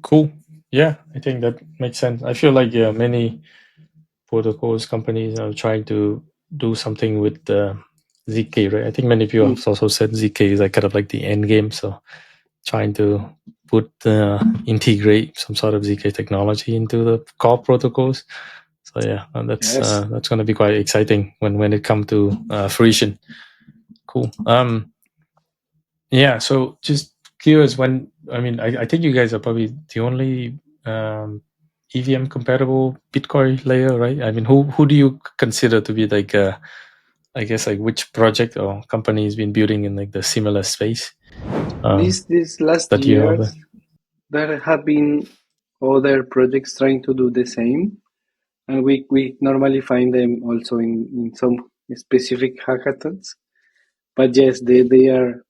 Cool. Yeah, I think that makes sense. I feel like many protocols companies are trying to do something with ZK, right? I think many people have also said ZK is like kind of like the end game. So trying to integrate some sort of ZK technology into the core protocols. So yeah, that's going to be quite exciting when it comes to fruition. Cool. Yeah. So just curious I think you guys are probably the only EVM-compatible Bitcoin layer, right? I mean, who do you consider to be like I guess like which project or company has been building in like the similar space? These last That you years, have. there have been other projects trying to do the same, and we normally find them also in some specific hackathons. But yes, they are.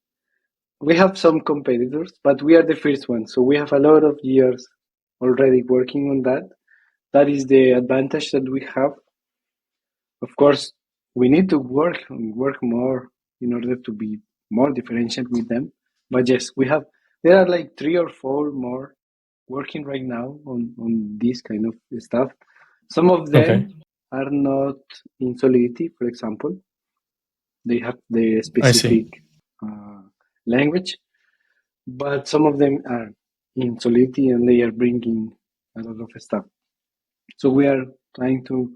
We have some competitors, but we are the first one, so we have a lot of years already working on that. That is the advantage that we have. Of course, we need to work more in order to be more differentiated with them. But yes, there are like 3 or 4 more working right now on this kind of stuff. Some of Okay, them are not in Solidity, for example. They have the I see. specific language, but some of them are in Solidity and they are bringing a lot of stuff. So we are trying to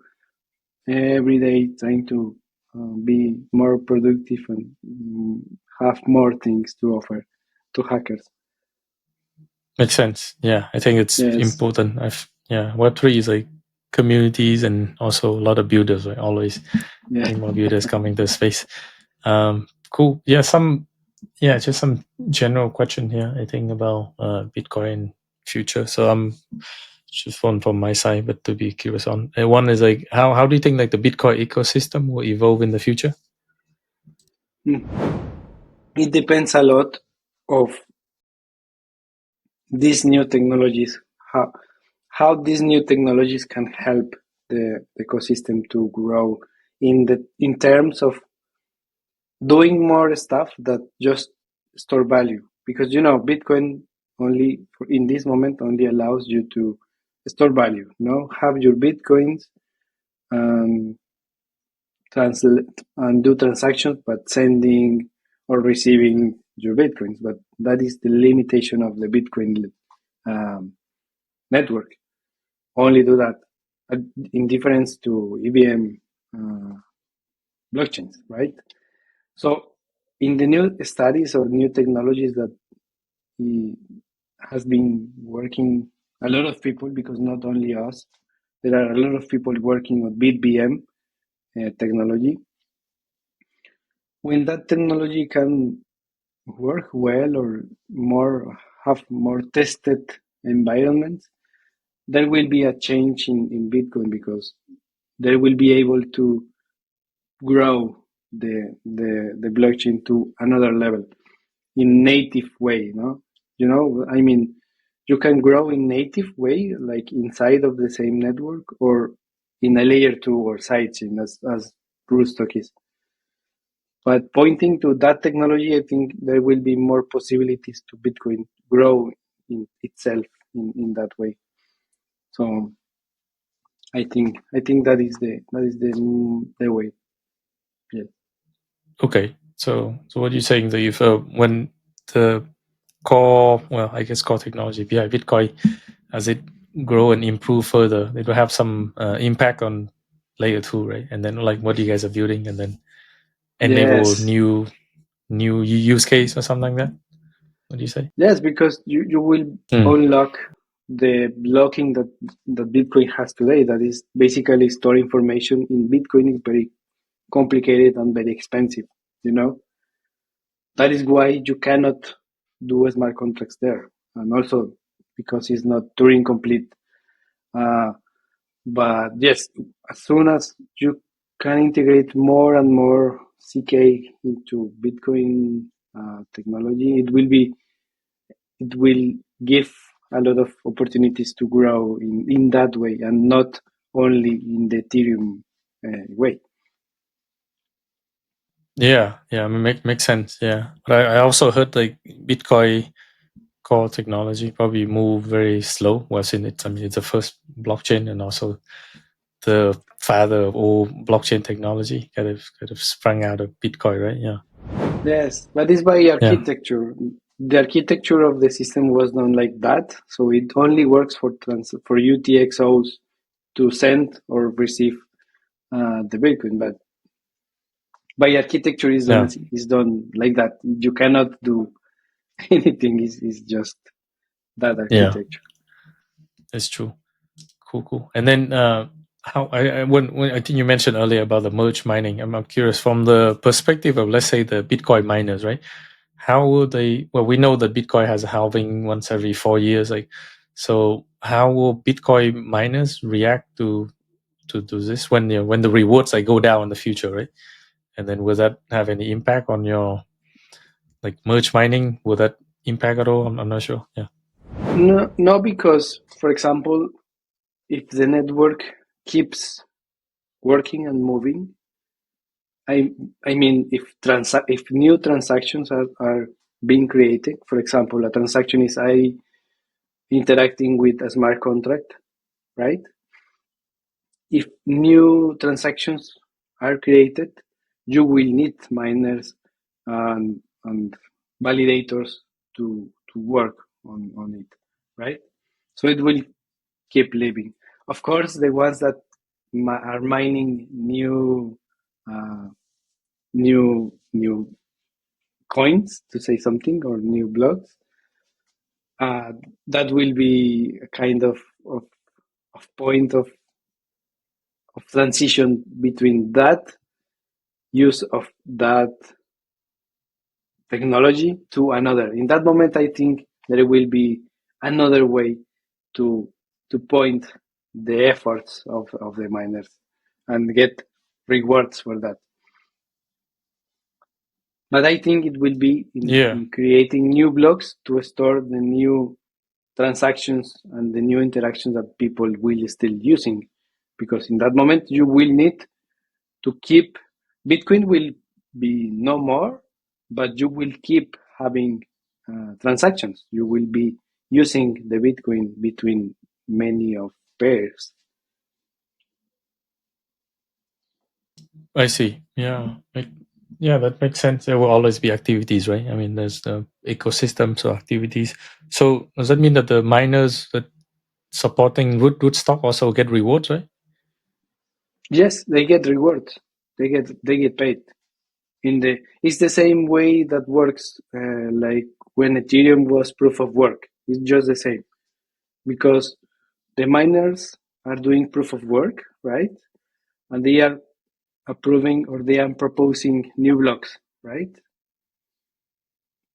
every day trying to be more productive and have more things to offer to hackers. Makes sense. Yeah, I think it's Yes. important. Web3 is like communities and also a lot of builders, right? Always Yeah. need more builders coming to the space. Cool. Just some general question here, I think, about Bitcoin future. So I'm just one from my side, but to be curious on. One is like, how do you think like the Bitcoin ecosystem will evolve in the future? It depends a lot of these new technologies, how these new technologies can help the ecosystem to grow in terms of doing more stuff that just store value. Because Bitcoin only in this moment only allows you to store value. Have your Bitcoins and translate and do transactions, but sending or receiving your Bitcoins. But that is the limitation of the Bitcoin network. Only do that in difference to EVM blockchains, right? So in the new studies or new technologies that has been working, a lot of people, because not only us, there are a lot of people working on BitVM technology. When that technology can work well or have more tested environments, there will be a change in Bitcoin because they will be able to grow the blockchain to another level in native way. I mean, you can grow in native way, like inside of the same network, or in a layer 2 or sidechain as Rootstock is. But pointing to that technology, I think there will be more possibilities to Bitcoin grow in itself in that way. So I think that is the way. Yeah. Okay, so what you're saying that if when the core technology behind Bitcoin, as it grow and improve further, it will have some impact on layer 2, right? And then like what you guys are building, and then enable Yes. new use case or something like that. What do you say? Yes, because you will unlock the blocking that Bitcoin has today. That is basically store information in Bitcoin is very complicated and very expensive. You know that is why you cannot do smart contracts there, and also because it's not Turing complete. Uh, but yes, as soon as you can integrate more and more CK into Bitcoin technology, it will give a lot of opportunities to grow in that way and not only in the Ethereum way. Yeah, I mean, makes sense. Yeah, but I also heard like Bitcoin core technology probably move very slow. Was in it? I mean, it's the first blockchain and also the father of all blockchain technology. Kind of sprung out of Bitcoin, right? Yeah. Yes, but it's by architecture. The architecture of the system was done like that, so it only works for UTXOs to send or receive the Bitcoin. But by architecture, is done like that. You cannot do anything. Is just that Yeah, architecture. it's true. Cool. And then how when I think you mentioned earlier about the merge mining. I'm curious from the perspective of, let's say, the Bitcoin miners, right? How will they? Well, we know that Bitcoin has a halving once every 4 years. Like, so how will Bitcoin miners react to this when the rewards go down in the future, right? And then will that have any impact on your like merge mining? Will that impact at all? I'm not sure. Yeah. No, because for example, if the network keeps working and moving. I mean, if new transactions are being created, for example, a transaction is I interacting with a smart contract, right? If new transactions are created, you will need miners and validators to work on it, right? So it will keep living. Of course, the ones that are mining new coins, to say something, or new blocks, that will be a kind of point of transition between that use of that technology to another. In that moment, I think there will be another way to point the efforts of the miners and get rewards for that. But I think it will be in creating new blocks to store the new transactions and the new interactions that people will still using, because in that moment you will need to keep Bitcoin will be no more, but you will keep having transactions. You will be using the Bitcoin between many of pairs. I see. Yeah. Yeah, that makes sense. There will always be activities, right? I mean, there's the ecosystems of activities. So does that mean that the miners that supporting Rootstock also get rewards, right? Yes, they get rewards. They get paid. It's the same way that works like when Ethereum was proof of work. It's just the same, because the miners are doing proof of work, right? And they are approving, or they are proposing new blocks, right?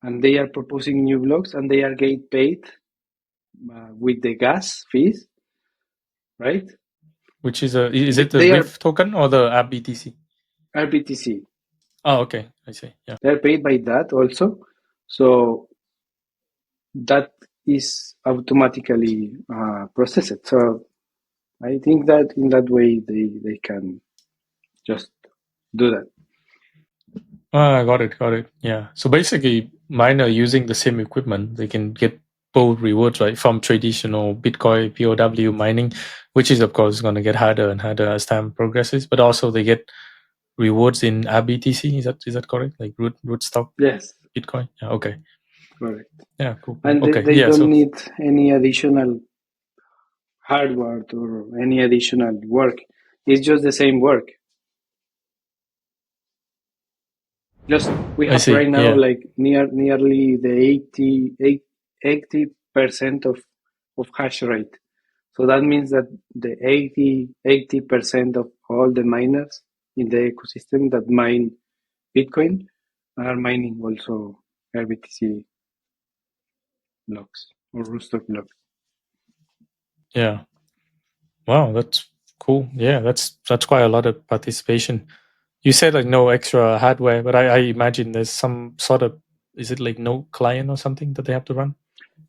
And they are proposing new blocks, and they are getting paid with the gas fees, right? Which is it the They are RIF token or the RBTC? RBTC. Oh, okay. I see. Yeah. They're paid by that also. So that is automatically processed. So I think that in that way they can just do that. Got it. Yeah. So basically, miner using the same equipment, they can get both rewards, right, from traditional Bitcoin POW mining, which is of course going to get harder and harder as time progresses. But also they get rewards in RBTC. Is that correct? Like rootstock Yes, Bitcoin. Yeah. Okay. correct. Yeah. Cool. And Okay. they Yeah. don't So need any additional hardware or any additional work. It's just the same work. Just we I have see. right now Yeah. like nearly the 80% of hash rate. So that means that the 80% of all the miners in the ecosystem that mine Bitcoin are mining also RBTC blocks or Rootstock blocks. Yeah. Wow. That's cool. Yeah. That's quite a lot of participation. You said like no extra hardware, but I imagine there's some sort of, is it like no client or something that they have to run?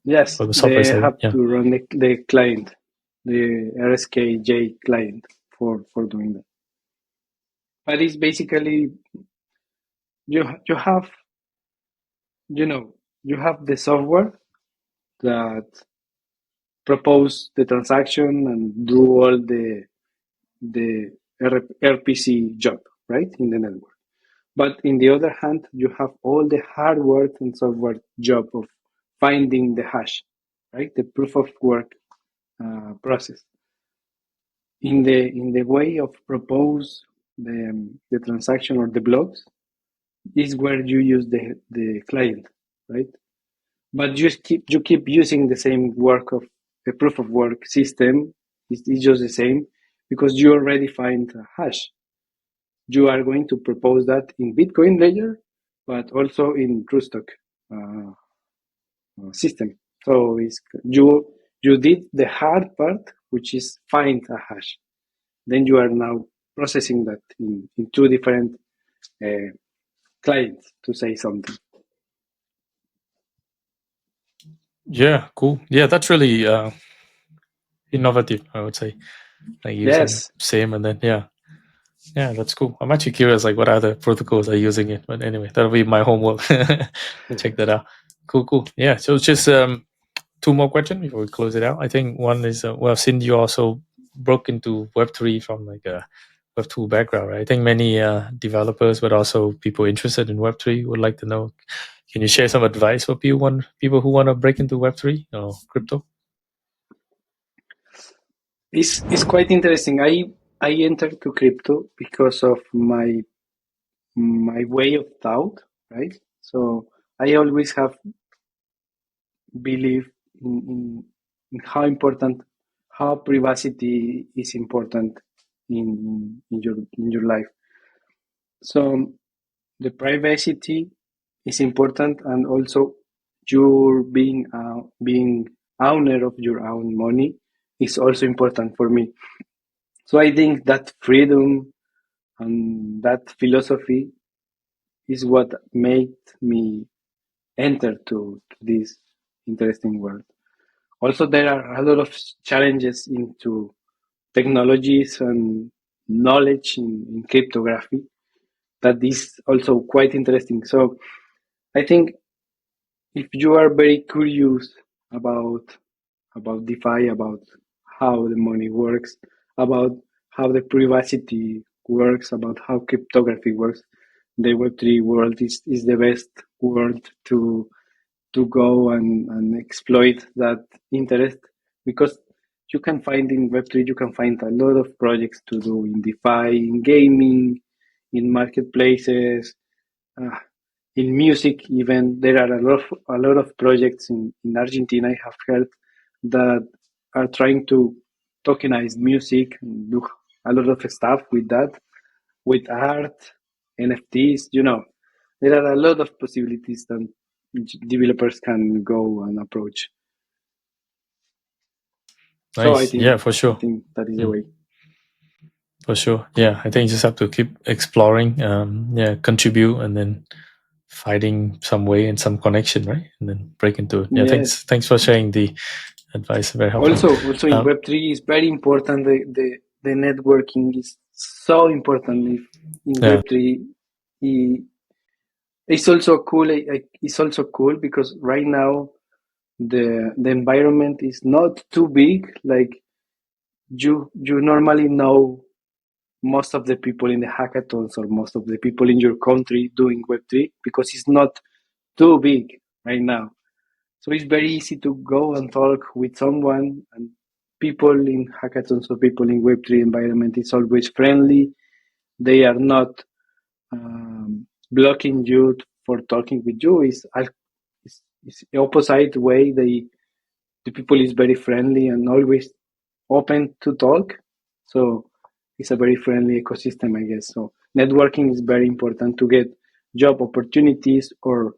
Yes, Or the software they side? have Yeah. to run the client, the RSKJ client for doing that. But it's basically you have you have the software that propose the transaction and do all the RPC job, right, in the network. But in the other hand, you have all the hardware and software job of finding the hash, right, the proof of work process. In the way of propose the transaction or the blocks is where you use the client, right? But you keep using the same work of the proof of work system. It's just the same because you already find a hash. You are going to propose that in Bitcoin layer, but also in Rootstock uh, system. So you did the hard part, which is find a hash. Then you are now processing that in two different uh, clients, to say something. Yeah. Cool. Yeah. That's really innovative, I would say. Like using Yes, same and then, yeah. Yeah, that's cool. I'm actually curious, like what other protocols are using it. But anyway, that'll be my homework. Check that out. Cool. Yeah. So just two more questions before we close it out. I think one is, well, since you also broke into Web3 from like a Web2 background, right? I think many developers, but also people interested in Web3 would like to know. Can you share some advice for people who want to break into Web3 or crypto? It's quite interesting. I entered to crypto because of my way of thought, right? So I always have believed in how privacy is important in your life. So the privacy is important, and also your being owner of your own money is also important for me. So I think that freedom and that philosophy is what made me enter to this interesting world. Also, there are a lot of challenges into technologies and knowledge in cryptography that is also quite interesting. So I think if you are very curious about DeFi, about how the money works, about how the privacy works, about how cryptography works, the Web3 world is the best world to go and exploit that interest, because you can find in Web3, you can find a lot of projects to do in DeFi, in gaming, in marketplaces, uh, in music even. There are a lot of projects in Argentina, I have heard, that are trying to tokenize music and do a lot of stuff with that, with art, NFTs, there are a lot of possibilities that developers can go and approach. So Nice. Yeah, for I sure. think that is the way. For sure. Yeah, I think you just have to keep exploring, contribute, and then finding some way and some connection, right? And then break into it. Yeah, Yes. thanks for sharing the advice. Very helpful. Also in Web3 is very important. The networking is so important. If in Yeah, Web3, it's also cool. It's also cool because right now the environment is not too big. Like you normally know most of the people in the hackathons or most of the people in your country doing Web3 because it's not too big right now. So it's very easy to go and talk with someone, and people in hackathons or people in Web3 environment is always friendly. They are not blocking you for talking with you. It's the opposite way. The people is very friendly and always open to talk. So it's a very friendly ecosystem, I guess. So networking is very important to get job opportunities or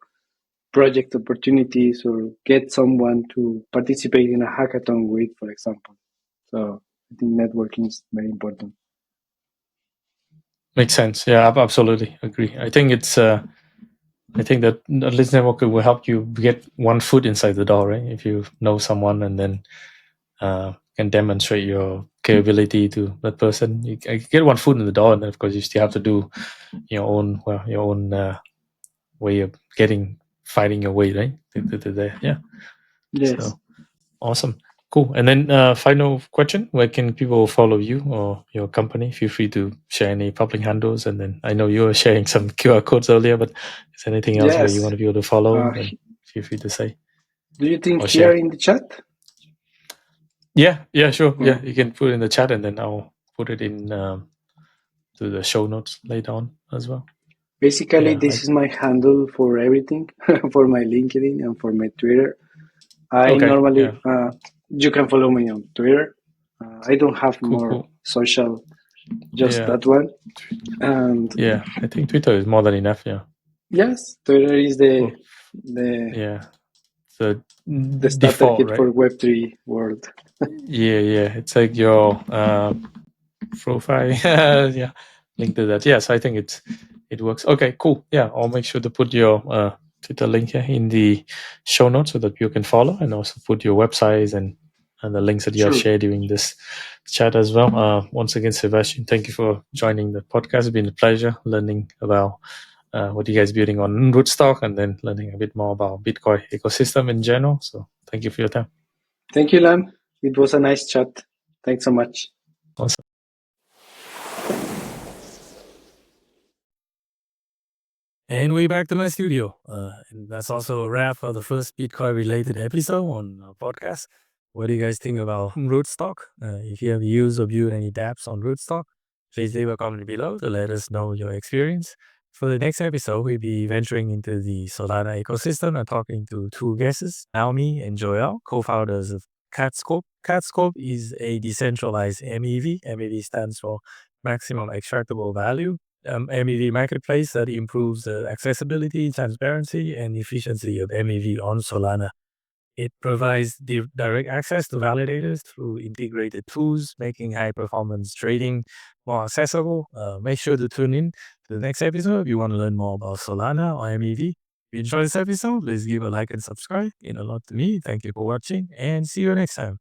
project opportunities, or get someone to participate in a hackathon with, for example. So I think networking is very important. makes sense. Yeah, absolutely agree. I think it's. I think that at least networking will help you get one foot inside the door, right? If you know someone and then can demonstrate your capability to that person, you get one foot in the door, and then of course you still have to do your own way of finding your way, right? Yeah. Yes. So awesome. Cool. And then final question, where can people follow you or your company? Feel free to share any public handles. And then I know you were sharing some QR codes earlier, but is there anything else where you Yes. want people to follow? Then feel free to say Do you think or here share. in the chat? Yeah, sure. Yeah, Oh. you can put it in the chat and then I'll put it in to the show notes later on as well. Basically, Yeah, this is my handle for everything, for my LinkedIn and for my Twitter. I okay. normally, Yeah. you can follow me on Twitter. I don't have more Cool. social, just Yeah. that one. And Yeah, I think Twitter is more than enough. Yeah. yes, Twitter is Cool. the Yeah. The the starter default, kit right? for Web3 world. Yeah. It's like your profile. Yeah, link to that. Yes, I think it works. Okay, cool. Yeah, I'll make sure to put your Twitter link here in the show notes so that you can follow, and also put your websites and and the links that you have Sure. shared during this chat as well. Once again, Sebastian, thank you for joining the podcast. It's been a pleasure learning about what you guys building on Rootstock and then learning a bit more about Bitcoin ecosystem in general. So thank you for your time. Thank you, Lam. It was a nice chat. Thanks so much. Awesome. And we're back to my studio. And that's also a wrap for the first Bitcoin related episode on our podcast. What do you guys think about Rootstock? If you have used or viewed any dApps on Rootstock, please leave a comment below to let us know your experience. For the next episode, we'll be venturing into the Solana ecosystem and talking to two guests, Naomi and Joel, co-founders of Catscope. Catscope is a decentralized MEV. MEV stands for Maximum Extractable Value. MEV marketplace that improves the accessibility, transparency, and efficiency of MEV on Solana. It provides direct access to validators through integrated tools, making high-performance trading more accessible. Make sure to tune in to the next episode if you want to learn more about Solana or MEV. If you enjoyed this episode, please give a like and subscribe. It means a lot to me. Thank you for watching, and see you next time.